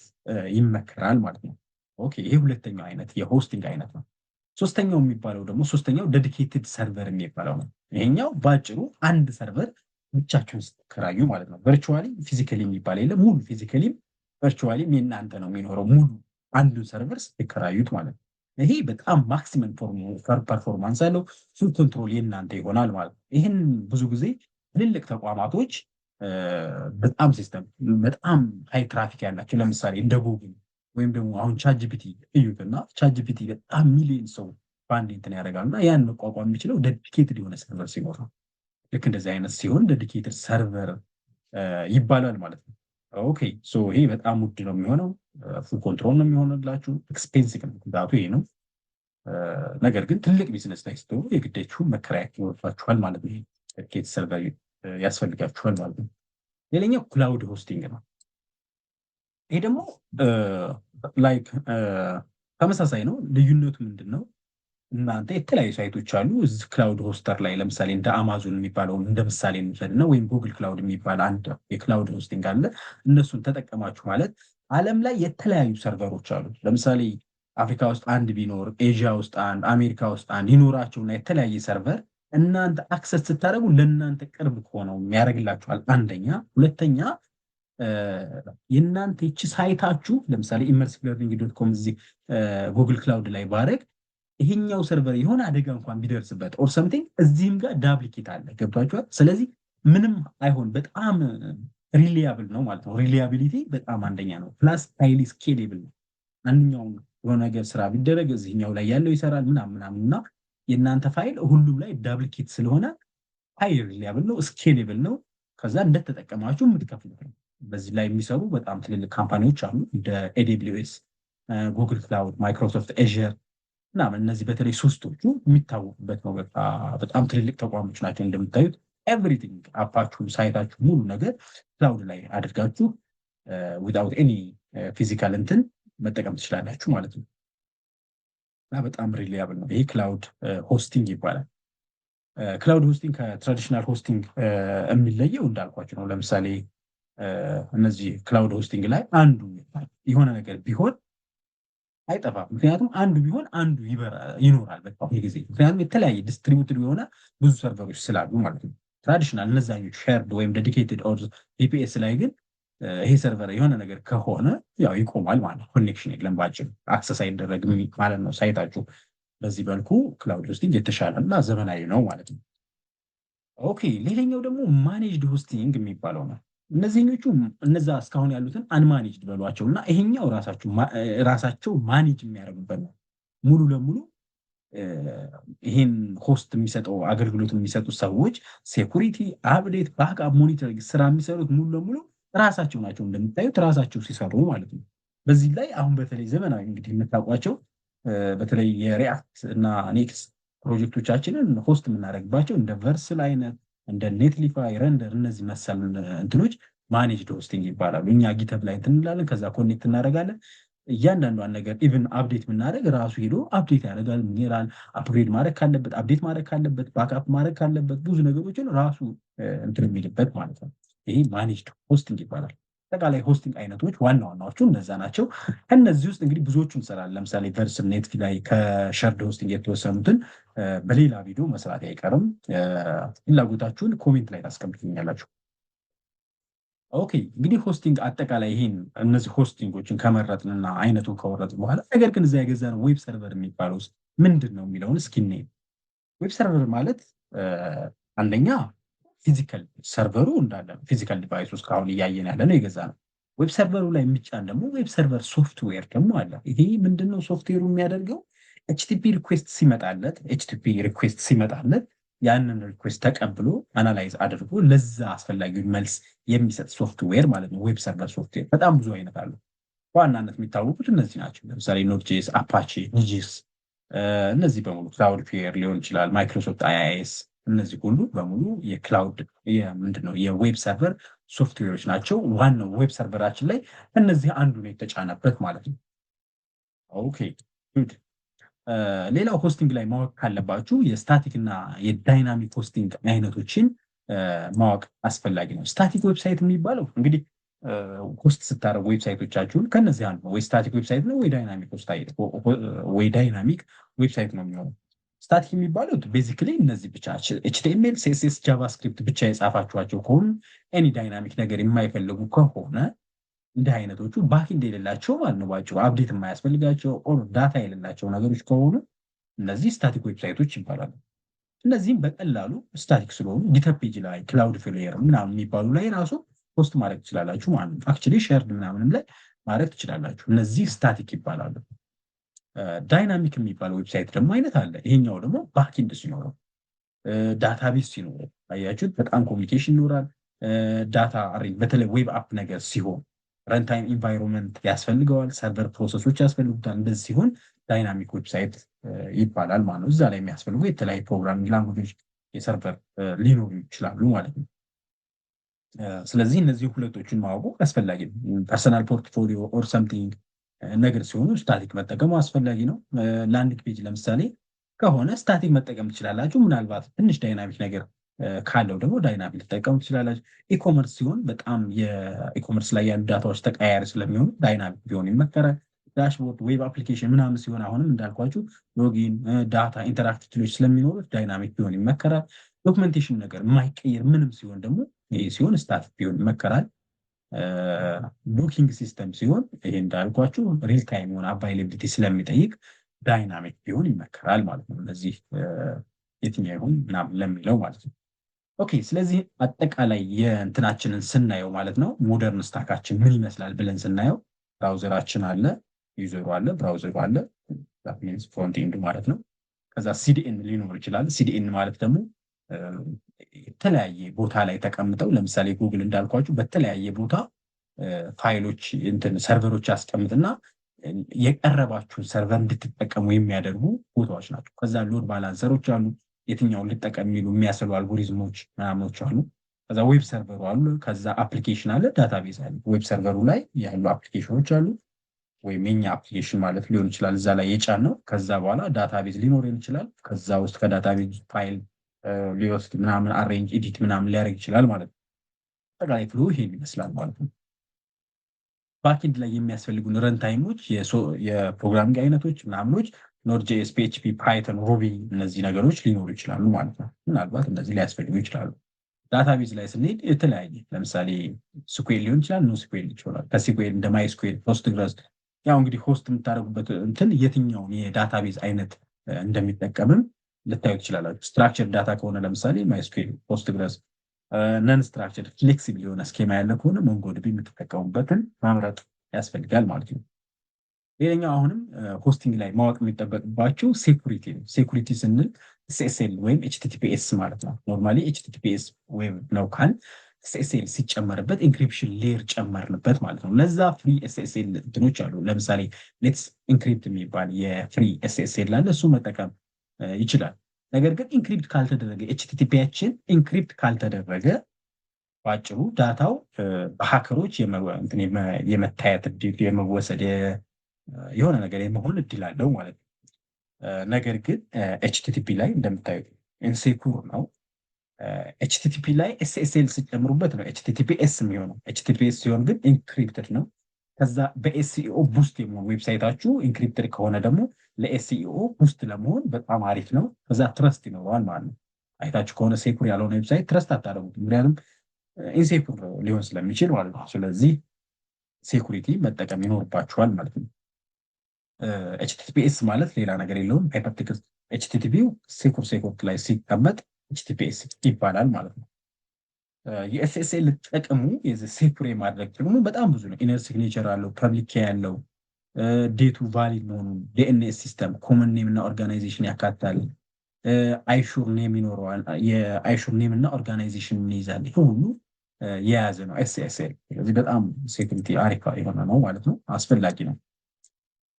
ይመከራል ማለት ነው። ኦኬ፣ ይሄ ሁለተኛው አይነት የሆስቲንግ አይነት ነው። ሶስተኛው የሚባለው ደግሞ ሶስተኛው ዴዲኬትድ ሰርቨር የሚባለው ነው። ይሄኛው በአጭሩ አንድ ሰርቨር ብቻችሁን ስትከራዩ ማለት ነው። ቨርቹዋሊ ፊዚካሊ የሚባል የለም። ሙሉ ፊዚካሊም ቨርቹዋሊም የእናንተ ነው የሚኖረው ሙሉ አንዱን ሰርቨር ስትከራዩት ማለት ነው። ይሄ በጣም ማክሲመም ፐርፎርማንስ ያለው ፉል ኮንትሮል የእናንተ ይሆናል ማለት ነው። ይህን ብዙ ጊዜ ትልልቅ ተቋማቶች በጣም ሲስተም በጣም ሃይ ትራፊክ ያላቸው ለምሳሌ እንደ ጉግል ወይም ደግሞ አሁን ቻትጂፒቲ እዩትና ቻትጂፒቲ በጣም ሚሊዮን ሰው በአንድ እንትን ያደርጋል እና ያን መቋቋም የሚችለው ዴዲኬትድ የሆነ ሰርቨር ሲኖር ነው። ልክ እንደዚህ አይነት ሲሆን ዴዲኬትድ ሰርቨር ይባላል ማለት ነው። ኦኬ ሶ ይሄ በጣም ውድ ነው የሚሆነው፣ ፉል ኮንትሮል ነው የሚሆንላችሁ፣ ኤክስፔንሲቭ ነው ጉዳቱ ይሄ ነው። ነገር ግን ትልቅ ቢዝነስ ላይ ስትሆኑ የግዳችሁ መከራየት ይኖርባችኋል ማለት ነው። ዴዲኬትድ ሰርቨር ያስፈልጋችኋል ማለት ነው። ሌላኛው ክላውድ ሆስቲንግ ነው። ይሄ ደግሞ ላይክ ተመሳሳይ ነው። ልዩነቱ ምንድን ነው? እናንተ የተለያዩ ሳይቶች አሉ እዚህ ክላውድ ሆስተር ላይ ለምሳሌ እንደ አማዞን የሚባለው እንደ ምሳሌ እንውሰድ ነው፣ ወይም ጉግል ክላውድ የሚባል አንድ የክላውድ ሆስቲንግ አለ። እነሱን ተጠቀማችሁ ማለት ዓለም ላይ የተለያዩ ሰርቨሮች አሉ። ለምሳሌ አፍሪካ ውስጥ አንድ ቢኖር፣ ኤዥያ ውስጥ አንድ፣ አሜሪካ ውስጥ አንድ ይኖራቸውና የተለያየ ሰርቨር እናንተ አክሰስ ስታደርጉ ለእናንተ ቅርብ ከሆነው ያደርግላችኋል። አንደኛ። ሁለተኛ የእናንተ ይቺ ሳይታችሁ ለምሳሌ ኢመርሲቭ ለርኒንግ ዶት ኮም እዚህ ጉግል ክላውድ ላይ ባረግ ይሄኛው ሰርቨር የሆነ አደጋ እንኳን ቢደርስበት ኦር ሰምቲንግ እዚህም ጋር ዳፕሊኬት አለ። ገብቷችኋል? ስለዚህ ምንም አይሆን፣ በጣም ሪሊያብል ነው ማለት ነው። ሪሊያቢሊቲ በጣም አንደኛ ነው። ፕላስ ሃይሊ ስኬሌብል ነው። አንደኛውን የሆነ ነገር ስራ ቢደረግ እዚህኛው ላይ ያለው ይሰራል ምናምን ምናምን እና የእናንተ ፋይል ሁሉም ላይ ዳፕሊኬት ስለሆነ ሃይ ሪሊያብል ነው፣ ስኬሌብል ነው። ከዛ እንደተጠቀማችሁ የምትከፍሉት ነው። በዚህ ላይ የሚሰሩ በጣም ትልልቅ ካምፓኒዎች አሉ እንደ ኤደብሊውኤስ፣ ጉግል ክላውድ፣ ማይክሮሶፍት ኤዥር ምናምን። እነዚህ በተለይ ሶስቶቹ የሚታወቁበት ነው። በጣም ትልልቅ ተቋሞች ናቸው። እንደምታዩት ኤቭሪቲንግ አፓችሁ፣ ሳይታችሁ፣ ሙሉ ነገር ክላውድ ላይ አድርጋችሁ ዊዛውት ኤኒ ፊዚካል እንትን መጠቀም ትችላላችሁ ማለት ነው። እና በጣም ሪሊያብል ነው። ይሄ ክላውድ ሆስቲንግ ይባላል። ክላውድ ሆስቲንግ ከትራዲሽናል ሆስቲንግ የሚለየው እንዳልኳቸው ነው። ለምሳሌ እነዚህ ክላውድ ሆስቲንግ ላይ አንዱ የሆነ ነገር ቢሆን አይጠፋም። ምክንያቱም አንዱ ቢሆን አንዱ ይኖራል በቃ ጊዜ። ምክንያቱም የተለያየ ዲስትሪቢዩትድ የሆነ ብዙ ሰርቨሮች ስላሉ ማለት ነው። ትራዲሽናል እነዛኞች ሼርድ ወይም ዴዲኬትድ ኦር ቪፒኤስ ላይ ግን ይሄ ሰርቨር የሆነ ነገር ከሆነ ያው ይቆማል ማለት ነው። ኮኔክሽን የለም፣ ባጭሩ አክሰስ አይደረግም ማለት ነው ሳይታችሁ። በዚህ መልኩ ክላውድ ሆስቲንግ የተሻለ እና ዘመናዊ ነው ማለት ነው። ኦኬ፣ ሌላኛው ደግሞ ማኔጅድ ሆስቲንግ የሚባለው ነው። እነዚህኞቹ እነዛ እስካሁን ያሉትን አንማኔጅድ በሏቸው እና ይሄኛው ራሳቸው ማኔጅ የሚያደርጉበት ነው። ሙሉ ለሙሉ ይሄን ሆስት የሚሰጠው አገልግሎት የሚሰጡት ሰዎች ሴኩሪቲ፣ አፕዴት፣ ባክአፕ፣ ሞኒተሪንግ ስራ የሚሰሩት ሙሉ ለሙሉ ራሳቸው ናቸው። እንደምታዩት ራሳቸው ሲሰሩ ማለት ነው። በዚህ ላይ አሁን በተለይ ዘመናዊ እንግዲህ የምታውቋቸው በተለይ የሪአክት እና ኔክስት ፕሮጀክቶቻችንን ሆስት የምናደርግባቸው እንደ ቨርስል አይነት እንደ ኔትሊፋይ፣ ረንደር እነዚህ መሰል እንትኖች ማኔጅድ ሆስቲንግ ይባላሉ። እኛ ጊተብ ላይ እንትን እንላለን፣ ከዛ ኮኔክት እናደርጋለን። እያንዳንዷን ነገር ኢቭን አፕዴት የምናደርግ ራሱ ሄዶ አፕዴት ያደርጋል። ሚኔራል አፕግሬድ ማድረግ ካለበት አፕዴት ማድረግ ካለበት ባክአፕ ማድረግ ካለበት ብዙ ነገሮችን ራሱ እንትን የሚልበት ማለት ነው። ይሄ ማኔጅድ ሆስቲንግ ይባላል። አጠቃላይ ሆስቲንግ አይነቶች ዋና ዋናዎቹ እነዛ ናቸው። ከነዚህ ውስጥ እንግዲህ ብዙዎቹ እንሰራለን። ለምሳሌ ቨርስል፣ ኔትሊፋይ ከሸርድ ሆስቲንግ የተወሰኑትን በሌላ ቪዲዮ መስራት አይቀርም። ፍላጎታችሁን ኮሜንት ላይ ታስቀምጡኛላችሁ። ኦኬ፣ እንግዲህ ሆስቲንግ አጠቃላይ ይሄን እነዚህ ሆስቲንጎችን ከመረጥንና አይነቱን ከወረጥን በኋላ ነገር ግን እዛ የገዛነው ዌብ ሰርቨር የሚባለው ውስጥ ምንድን ነው የሚለውን እስኪ እንየው። ዌብ ሰርቨር ማለት አንደኛ ፊዚካል ሰርቨሩ እንዳለ ነው። ፊዚካል ዲቫይስ ውስጥ አሁን እያየን ያለ ነው የገዛ ነው። ዌብ ሰርቨሩ ላይ የሚጫን ደግሞ ዌብ ሰርቨር ሶፍትዌር ደግሞ አለ። ይሄ ምንድነው ሶፍትዌሩ የሚያደርገው? ኤችቲፒ ሪኩዌስት ሲመጣለት ያንን ሪኩዌስት ተቀብሎ አናላይዝ አድርጎ ለዛ አስፈላጊውን መልስ የሚሰጥ ሶፍትዌር ማለት ነው። ዌብ ሰርቨር ሶፍትዌር በጣም ብዙ አይነት አሉ። በዋናነት የሚታወቁት እነዚህ ናቸው። ለምሳሌ ኖድጄስ፣ አፓቼ፣ ኒጂስ እነዚህ በሙሉ ክላውድ ፌር ሊሆን ይችላል፣ ማይክሮሶፍት አይአይኤስ እነዚህ ሁሉ በሙሉ የክላውድ ምንድነው የዌብ ሰርቨር ሶፍትዌሮች ናቸው። ዋናው ዌብ ሰርቨራችን ላይ እነዚህ አንዱ ነው የተጫነበት ማለት ነው። ኦኬ ጉድ። ሌላው ሆስቲንግ ላይ ማወቅ ካለባችሁ የስታቲክ እና የዳይናሚክ ሆስቲንግ አይነቶችን ማወቅ አስፈላጊ ነው። ስታቲክ ዌብሳይት የሚባለው እንግዲህ ሆስት ስታደርጉ ዌብሳይቶቻችሁን ከነዚህ አንዱ ነው። ወይ ስታቲክ ዌብሳይት ነው ወይ ዳይናሚክ ዌብሳይት ነው የሚሆነው። ስታቲክ የሚባሉት ቤዚክሊ እነዚህ ብቻ ኤችቲኤምኤል፣ ሲኤስኤስ፣ ጃቫስክሪፕት ብቻ የጻፋችኋቸው ከሆኑ ኤኒ ዳይናሚክ ነገር የማይፈልጉ ከሆነ እንዲህ አይነቶቹ ባክኤንድ የሌላቸው ማለት ነው። ባጭሩ አፕዴት የማያስፈልጋቸው ኦር ዳታ የሌላቸው ነገሮች ከሆኑ እነዚህ ስታቲክ ዌብሳይቶች ይባላሉ። እነዚህም በቀላሉ ስታቲክ ስለሆኑ ጊተር ፔጅ ላይ ክላውድ ፍሌየር ምናምን የሚባሉ ላይ ራሱ ፖስት ማድረግ ትችላላችሁ ማለት ነው። አክቹዋሊ ሼርድ ምናምንም ላይ ማድረግ ትችላላችሁ። እነዚህ ስታቲክ ይባላሉ። ዳይናሚክ የሚባለው ዌብሳይት ደግሞ አይነት አለ። ይሄኛው ደግሞ ባክኤንድ ሲኖረው ዳታቤዝ ሲኖረው አያችሁት፣ በጣም ኮሚኒኬሽን ይኖራል። ዳታ በተለይ ዌብ አፕ ነገር ሲሆን ረንታይም ኢንቫይሮንመንት ያስፈልገዋል፣ ሰርቨር ፕሮሰሶች ያስፈልጉታል። እንደዚህ ሲሆን ዳይናሚክ ዌብሳይት ይባላል ማለት ነው። እዛ ላይ የሚያስፈልጉ የተለያዩ ፕሮግራሚንግ ላንጉጆች የሰርቨር ሊኖሩ ይችላሉ ማለት ነው። ስለዚህ እነዚህ ሁለቶችን ማወቁ አስፈላጊ ነው። ፐርሰናል ፖርትፎሊዮ ኦር ሰምቲንግ ነገር ሲሆኑ ስታቲክ መጠቀሙ አስፈላጊ ነው። ላንዲንግ ፔጅ ለምሳሌ ከሆነ ስታቲክ መጠቀም ትችላላችሁ። ምናልባት ትንሽ ዳይናሚክ ነገር ካለው ደግሞ ዳይናሚክ ልጠቀሙ ትችላላችሁ። ኢኮመርስ ሲሆን በጣም የኢኮመርስ ላይ ያሉ ዳታዎች ተቀያያሪ ስለሚሆኑ ዳይናሚክ ቢሆን ይመከራል። ዳሽቦርድ፣ ዌብ አፕሊኬሽን ምናምን ሲሆን አሁንም እንዳልኳችሁ ሎጊን፣ ዳታ፣ ኢንተራክቲቭሎች ስለሚኖሩት ዳይናሚክ ቢሆን ይመከራል። ዶክመንቴሽን ነገር የማይቀየር ምንም ሲሆን ደግሞ ይሄ ሲሆን ስታቲክ ቢሆን ይመከራል። ቡኪንግ ሲስተም ሲሆን ይሄ እንዳልኳችሁ ሪል ታይም የሆነ አቫይላቢሊቲ ስለሚጠይቅ ዳይናሚክ ቢሆን ይመከራል ማለት ነው። እነዚህ የትኛው ይሁን ምናምን ለሚለው ማለት ነው። ኦኬ፣ ስለዚህ አጠቃላይ የእንትናችንን ስናየው ማለት ነው ሞደርን ስታካችን ምን ይመስላል ብለን ስናየው ብራውዘራችን አለ፣ ዩዘሩ አለ፣ ብራውዘሩ አለ፣ ፍሮንት ኤንዱ ማለት ነው። ከዛ ሲዲኤን ሊኖር ይችላል። ሲዲኤን ማለት ደግሞ የተለያየ ቦታ ላይ ተቀምጠው ለምሳሌ ጉግል እንዳልኳችሁ በተለያየ ቦታ ፋይሎች እንትን ሰርቨሮች ያስቀምጥና የቀረባችሁን ሰርቨር እንድትጠቀሙ የሚያደርጉ ቦታዎች ናቸው። ከዛ ሎድ ባላንሰሮች አሉ፣ የትኛውን ልጠቀም የሚሉ የሚያስሉ አልጎሪዝሞች ምናምኖች አሉ። ከዛ ዌብ ሰርቨሩ አሉ፣ ከዛ አፕሊኬሽን አለ፣ ዳታቤዝ አለ። ዌብ ሰርቨሩ ላይ ያሉ አፕሊኬሽኖች አሉ፣ ወይም የኛ አፕሊኬሽን ማለት ሊሆን ይችላል እዛ ላይ የጫን ነው። ከዛ በኋላ ዳታቤዝ ሊኖረን ይችላል። ከዛ ውስጥ ከዳታቤዝ ፋይል ሊወስድ ምናምን አሬንጅ ኤዲት ምናምን ሊያደርግ ይችላል ማለት ነው። ጠቅላይ ፍሎ ይሄን ይመስላል ማለት ነው። ባክኤንድ ላይ የሚያስፈልጉን ረንታይሞች የፕሮግራሚንግ አይነቶች ምናምኖች ኖድ ጄኤስ፣ ፒኤችፒ፣ ፓይተን፣ ሩቢ እነዚህ ነገሮች ሊኖሩ ይችላሉ ማለት ነው። ምናልባት እነዚህ ሊያስፈልጉ ይችላሉ። ዳታቤዝ ላይ ስንሄድ የተለያየ ለምሳሌ ስኩዌል ሊሆን ይችላል፣ ኖ ስኩዌል ይችላል። ከስኩዌል እንደ ማይ ስኩዌል፣ ፖስትግረስ ያው እንግዲህ ሆስት የምታደርጉበት እንትን የትኛውን የዳታቤዝ አይነት እንደሚጠቀምም ልታዩ ትችላላችሁ። ስትራክቸር ዳታ ከሆነ ለምሳሌ ማይስኩዌል፣ ፖስትግረስ፣ ነን ስትራክቸር ፍሌክሲብል የሆነ ስኬማ ያለ ከሆነ ሞንጎዲቢ የምትጠቀሙበትን መምረጥ ያስፈልጋል ማለት ነው። ሌላኛው አሁንም ሆስቲንግ ላይ ማወቅ የሚጠበቅባቸው ሴኩሪቲ ነው። ሴኩሪቲ ስንል ኤስኤስኤል ወይም ኤችቲቲፒኤስ ማለት ነው። ኖርማሊ ኤችቲቲፒኤስ ዌብ ነው ካል ኤስኤስኤል ሲጨመርበት ኢንክሪፕሽን ሌየር ጨመርንበት ማለት ነው። ለዛ ፍሪ ኤስኤስኤል እንትኖች አሉ። ለምሳሌ ሌትስ ኢንክሪፕት የሚባል የፍሪ ኤስኤስኤል አለ። እሱ መጠቀም ይችላል። ነገር ግን ኢንክሪፕት ካልተደረገ ኤችቲቲፒያችን ኢንክሪፕት ካልተደረገ በአጭሩ ዳታው በሀከሮች የመታየት እድል የመወሰድ የሆነ ነገር የመሆን እድል አለው ማለት ነው። ነገር ግን ኤችቲቲፒ ላይ እንደምታዩት ኢንሴኩር ነው። ኤችቲቲፒ ላይ ኤስኤስኤል ሲጨምሩበት ነው ኤችቲቲፒኤስ የሚሆነው። ኤችቲቲፒኤስ ሲሆን ግን ኢንክሪፕትድ ነው። ከዛ በኤስኢኦ ቡስት የሚሆን ዌብሳይታችሁ ኢንክሪፕትድ ከሆነ ደግሞ ለኤስኢኦ ቡስት ለመሆን በጣም አሪፍ ነው። ከዛ ትረስት ይኖረዋል ማለት ነው። አይታችሁ ከሆነ ሴኩር ያልሆነ ዌብሳይት ትረስት አታደርጉት፣ ምክንያቱም ኢንሴኩር ሊሆን ስለሚችል ማለት ነው። ስለዚህ ሴኩሪቲ መጠቀም ይኖርባችኋል ማለት ነው። ኤችቲቲፒኤስ ማለት ሌላ ነገር የለውም። ሃይፐርቴክስት ኤችቲቲፒው ሴኩር ላይ ሲቀመጥ ኤችቲቲፒኤስ ይባላል ማለት ነው። የኤስኤስኤል ጥቅሙ ሴኩር የማድረግ ጥቅሙ በጣም ብዙ ነው። ኢነር ሲግኔቸር አለው፣ ፐብሊክ ኬይ ያለው፣ ዴቱ ቫሊድ መሆኑን፣ ዲኤንኤስ ሲስተም፣ ኮመን ኔም እና ኦርጋናይዜሽን ያካትታል። አይሹር ኔም ይኖረዋል። የአይሹር ኔም እና ኦርጋናይዜሽን ይይዛል። ይህ ሁሉ የያዘ ነው ኤስኤስኤል። ስለዚህ በጣም ሴኩሪቲ አሪፍ የሆነ ነው ማለት ነው፣ አስፈላጊ ነው።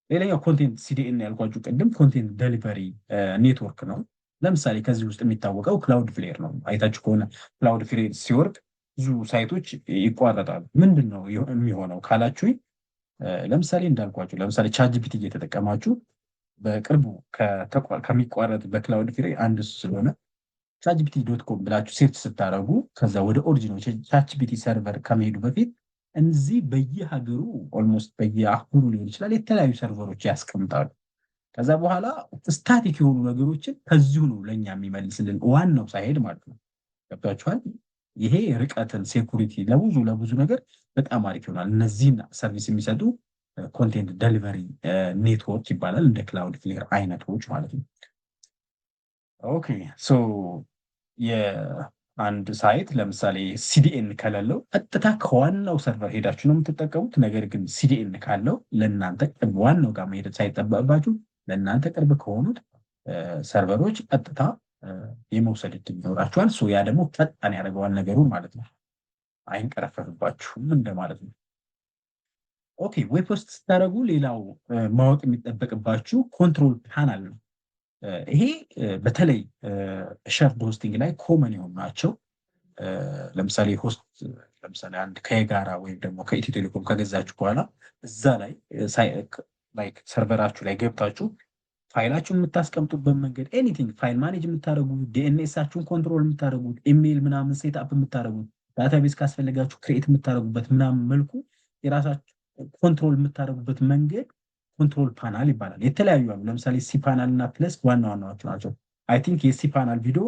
ሌላኛው ኮንቴንት ሲዲኤን ያልኳችሁ ቅድም ኮንቴንት ደሊቨሪ ኔትወርክ ነው። ለምሳሌ ከዚህ ውስጥ የሚታወቀው ክላውድ ፍሌር ነው። አይታችሁ ከሆነ ክላውድ ፍሌር ሲወርድ ብዙ ሳይቶች ይቋረጣሉ። ምንድን ነው የሚሆነው ካላችሁኝ፣ ለምሳሌ እንዳልኳችሁ ለምሳሌ ቻትጂፒቲ እየተጠቀማችሁ በቅርቡ ከሚቋረጥ በክላውድ ፍሌር አንድ ስለሆነ ቻትጂፒቲ ዶት ኮም ብላችሁ ሴርች ስታደረጉ ከዛ ወደ ኦሪጂናል ቻትጂፒቲ ሰርቨር ከመሄዱ በፊት እዚህ በየሀገሩ ኦልሞስት በየአህጉሩ ሊሆን ይችላል የተለያዩ ሰርቨሮች ያስቀምጣሉ። ከዛ በኋላ ስታቲክ የሆኑ ነገሮችን ከዚሁ ነው ለእኛ የሚመልስልን ዋናው ሳይሄድ ማለት ነው። ገብቷችኋል? ይሄ ርቀትን ሴኩሪቲ ለብዙ ነገር በጣም አሪፍ ይሆናል። እነዚህን ሰርቪስ የሚሰጡ ኮንቴንት ደሊቨሪ ኔትወርክ ይባላል፣ እንደ ክላውድ ፍሌር አይነቶች ማለት ነው። ኦኬ ሶ የአንድ ሳይት ለምሳሌ ሲዲኤን ከሌለው ቀጥታ ከዋናው ሰርቨር ሄዳችሁ ነው የምትጠቀሙት። ነገር ግን ሲዲኤን ካለው ለእናንተ ቅርብ ዋናው ጋር መሄድ ሳይጠበቅባችሁ ለእናንተ ቅርብ ከሆኑት ሰርቨሮች ቀጥታ የመውሰድ እድል ይኖራችኋል። ያ ደግሞ ፈጣን ያደርገዋል ነገሩን ማለት ነው። አይንቀረፈፍባችሁም እንደማለት ነው። ኦኬ ዌብ ሆስት ስታደርጉ ሌላው ማወቅ የሚጠበቅባችሁ ኮንትሮል ፓናል ነው። ይሄ በተለይ ሸርድ ሆስቲንግ ላይ ኮመን የሆኑ ናቸው። ለምሳሌ ሆስት ለምሳሌ አንድ ከየጋራ ወይም ደግሞ ከኢትዮ ቴሌኮም ከገዛችሁ በኋላ እዛ ላይ ሰርቨራችሁ ላይ ገብታችሁ ፋይላችሁን የምታስቀምጡበት መንገድ ኤኒቲንግ ፋይል ማኔጅ የምታደርጉት ዲኤንኤሳችሁን ኮንትሮል የምታደርጉት ኢሜይል ምናምን ሴትአፕ የምታደርጉት ዳታቤዝ ካስፈለጋችሁ ክሬት የምታደርጉበት ምናምን መልኩ የራሳችሁ ኮንትሮል የምታደርጉበት መንገድ ኮንትሮል ፓናል ይባላል። የተለያዩ አሉ። ለምሳሌ ሲ ፓናል እና ፕለስ ዋና ዋናዎቹ ናቸው። አይ ቲንክ የሲ ፓናል ቪዲዮ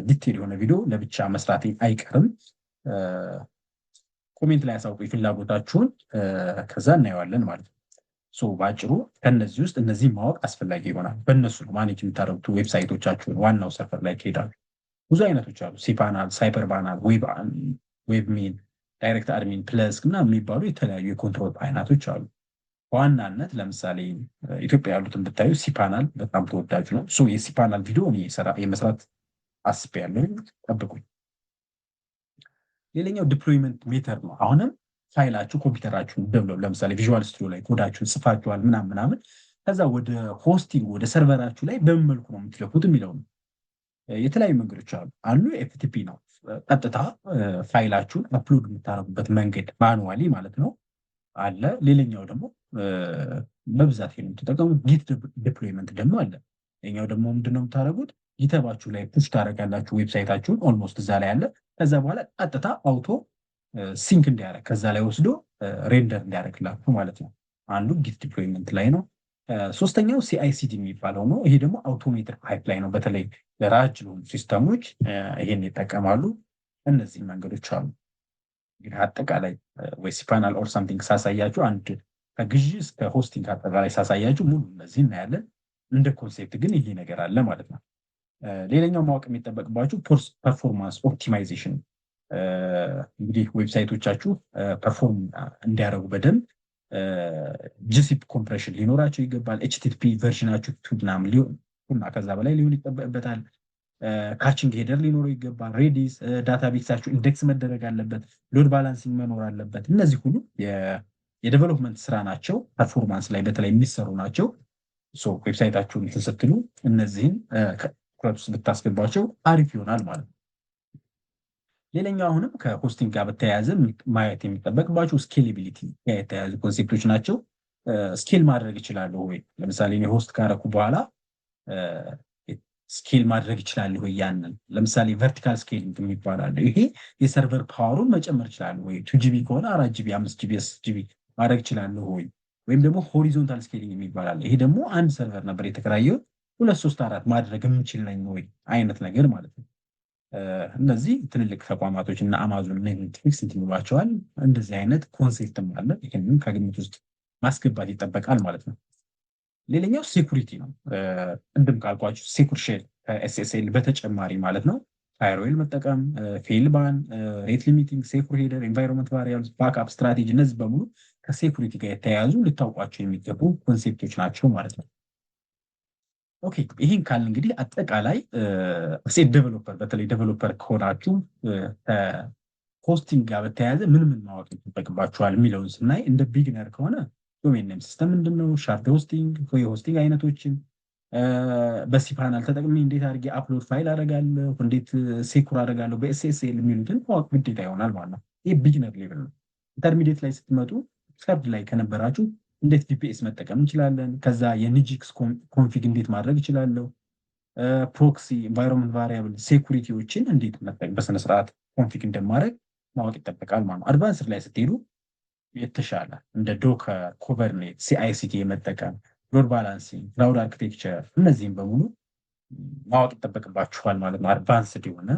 ዲቴል የሆነ ቪዲዮ ለብቻ መስራት አይቀርም። ኮሜንት ላይ ያሳውቁ ፍላጎታችሁን፣ ከዛ እናየዋለን ማለት ነው። በአጭሩ ከነዚህ ውስጥ እነዚህ ማወቅ አስፈላጊ ይሆናል። በእነሱ ነው ማኔጅ የምታደርጉት ዌብሳይቶቻችሁን። ዋናው ሰርቨር ላይ ከሄዳችሁ ብዙ አይነቶች አሉ። ሲ ፓናል፣ ሳይፐር ፓናል፣ ዌብ ሜን፣ ዳይሬክት አድሚን፣ ፕለስ ምናምን የሚባሉ የተለያዩ የኮንትሮል አይነቶች አሉ። በዋናነት ለምሳሌ ኢትዮጵያ ያሉትን ብታዩ ሲፓናል በጣም ተወዳጅ ነው። የሲፓናል ቪዲዮ የመስራት አስቤያለሁ፣ ጠብቁኝ። ሌላኛው ዲፕሎይመንት ሜተር ነው። አሁንም ፋይላችሁ ኮምፒውተራችሁን ደብለው ለምሳሌ ቪዥዋል ስቱዲዮ ላይ ኮዳችሁን ጽፋችኋል ምናምን ከዛ ወደ ሆስቲንግ ወደ ሰርቨራችሁ ላይ በምን መልኩ ነው የምትለኩት የሚለው ነው። የተለያዩ መንገዶች አሉ። አንዱ ኤፍቲፒ ነው፣ ቀጥታ ፋይላችሁን አፕሎድ የምታደርጉበት መንገድ ማኑዋሊ ማለት ነው አለ። ሌላኛው ደግሞ በብዛት የምትጠቀሙት ጊት ዲፕሎይመንት ደግሞ አለ። ሌላኛው ደግሞ ምንድነው የምታደርጉት? ጊተባችሁ ላይ ፑሽ ታደርጋላችሁ ዌብሳይታችሁን ኦልሞስት እዛ ላይ አለ። ከዛ በኋላ ቀጥታ አውቶ ሲንክ እንዲያደርግ ከዛ ላይ ወስዶ ሬንደር እንዲያደርግላችሁ ማለት ነው። አንዱ ጊት ዲፕሎይመንት ላይ ነው። ሶስተኛው ሲአይሲዲ የሚባለው ነው። ይሄ ደግሞ አውቶሜትድ ፓይፕላይን ነው። በተለይ ለራጅ ለሆኑ ሲስተሞች ይሄን ይጠቀማሉ። እነዚህ መንገዶች አሉ። እንግዲህ አጠቃላይ ወይ ሲፓናል ኦር ሳምቲንግ ሳሳያችሁ አንድ ከግዢ እስከ ሆስቲንግ አጠቃላይ ሳሳያችሁ ሙሉ እነዚህ እናያለን። እንደ ኮንሴፕት ግን ይሄ ነገር አለ ማለት ነው። ሌላኛው ማወቅ የሚጠበቅባችሁ ፐርፎርማንስ ኦፕቲማይዜሽን። እንግዲህ ዌብሳይቶቻችሁ ፐርፎርም እንዲያደርጉ በደንብ ጂሲፒ ኮምፕሬሽን ሊኖራቸው ይገባል። ኤችቲቲፒ ቨርዥናችሁ ምናምን ሊሆን እና ከዛ በላይ ሊሆን ይጠበቅበታል። ካችንግ ሄደር ሊኖረው ይገባል። ሬዲስ ዳታቤሳችሁ ኢንዴክስ መደረግ አለበት። ሎድ ባላንሲንግ መኖር አለበት። እነዚህ ሁሉ የዴቨሎፕመንት ስራ ናቸው። ፐርፎርማንስ ላይ በተለይ የሚሰሩ ናቸው። ዌብሳይታችሁን ስትሉ እነዚህን ትኩረት ውስጥ ብታስገባቸው አሪፍ ይሆናል ማለት ነው። ሌላኛው አሁንም ከሆስቲንግ ጋር በተያያዘ ማየት የሚጠበቅባቸው ስኬሌቢሊቲ የተያያዙ ኮንሴፕቶች ናቸው። ስኬል ማድረግ ይችላሉ ወይ? ለምሳሌ እኔ ሆስት ካረኩ በኋላ ስኬል ማድረግ ይችላል ወይ? ያንን ለምሳሌ ቨርቲካል ስኬሊንግ የሚባላል። ይሄ የሰርቨር ፓወሩን መጨመር ይችላል ወይ? 2GB ከሆነ 4GB 5GB 6GB ማድረግ ይችላል ወይ? ወይም ደግሞ ሆሪዞንታል ስኬሊንግ የሚባላል። ይሄ ደግሞ አንድ ሰርቨር ነበር የተከራየው 2 3 4 ማድረግ የምችል ነኝ ወይ አይነት ነገር ማለት ነው። እነዚህ ትልልቅ ተቋማቶች እና አማዞን እና ኔትፍሊክስ እንትንባቸዋል። እንደዚህ አይነት ኮንሴፕትም አለ። ይህንን ከግምት ውስጥ ማስገባት ይጠበቃል ማለት ነው። ሌላኛው ሴኩሪቲ ነው። ቅድም ካልኳችሁ ሴኩር ሼል ከኤስኤስኤል በተጨማሪ ማለት ነው ፋይርዌል መጠቀም፣ ፌል ባን፣ ሬት ሊሚቲንግ፣ ሴኩር ሄደር፣ ኤንቫይሮንመንት ቫሪያብልስ፣ ባክአፕ ስትራቴጂ፣ እነዚህ በሙሉ ከሴኩሪቲ ጋር የተያያዙ ልታውቋቸው የሚገቡ ኮንሴፕቶች ናቸው ማለት ነው። ኦኬ ይህን ካል እንግዲህ አጠቃላይ ሴት ዴቨሎፐር በተለይ ዴቨሎፐር ከሆናችሁ ከሆስቲንግ ጋር በተያያዘ ምን ማወቅ ይጠበቅባችኋል የሚለውን ስናይ እንደ ቢግነር ከሆነ ዶሜን ኔም ሲስተም ምንድን ነው፣ ሻርድ ሆስቲንግ፣ የሆስቲንግ አይነቶችን በሲፓናል ተጠቅሜ እንዴት አድርጌ አፕሎድ ፋይል አደርጋለሁ፣ እንዴት ሴኩር አደርጋለሁ በኤስኤስኤል የሚሉትን ማወቅ ግዴታ ይሆናል ማለት ነው። ይህ ቢግነር ሌቭል ነው። ኢንተርሚዲየት ላይ ስትመጡ ሰርድ ላይ ከነበራችሁ እንዴት ቪፒኤስ መጠቀም እንችላለን፣ ከዛ የኒጂክስ ኮንፊግ እንዴት ማድረግ እችላለሁ፣ ፕሮክሲ ኢንቫይሮንመንት ቫሪያብል ሴኩሪቲዎችን እንዴት መጠቀም በስነስርዓት ኮንፊግ እንደማድረግ ማወቅ ይጠበቃል ማለት ነው። አድቫንስድ ላይ ስትሄዱ የተሻለ እንደ ዶከር፣ ኩበርኔት፣ ሲአይሲቲ የመጠቀም ሎድ ባላንሲንግ፣ ክላውድ አርኪቴክቸር እነዚህም በሙሉ ማወቅ ይጠበቅባችኋል ማለት ነው። አድቫንስድ የሆነ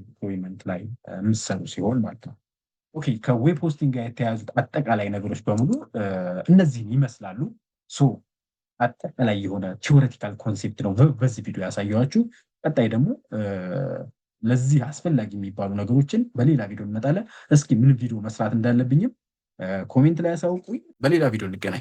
ዲፕሎይመንት ላይ የምትሰሩ ሲሆን ማለት ነው። ኦኬ ከዌብ ሆስቲንግ ጋር የተያዙት አጠቃላይ ነገሮች በሙሉ እነዚህን ይመስላሉ። ሶ አጠቃላይ የሆነ ቲዎሬቲካል ኮንሴፕት ነው በዚህ ቪዲዮ ያሳየኋችሁ። ቀጣይ ደግሞ ለዚህ አስፈላጊ የሚባሉ ነገሮችን በሌላ ቪዲዮ እንመጣለን። እስኪ ምን ቪዲዮ መስራት እንዳለብኝም ኮሜንት ላይ ያሳውቁኝ። በሌላ ቪዲዮ እንገናኝ።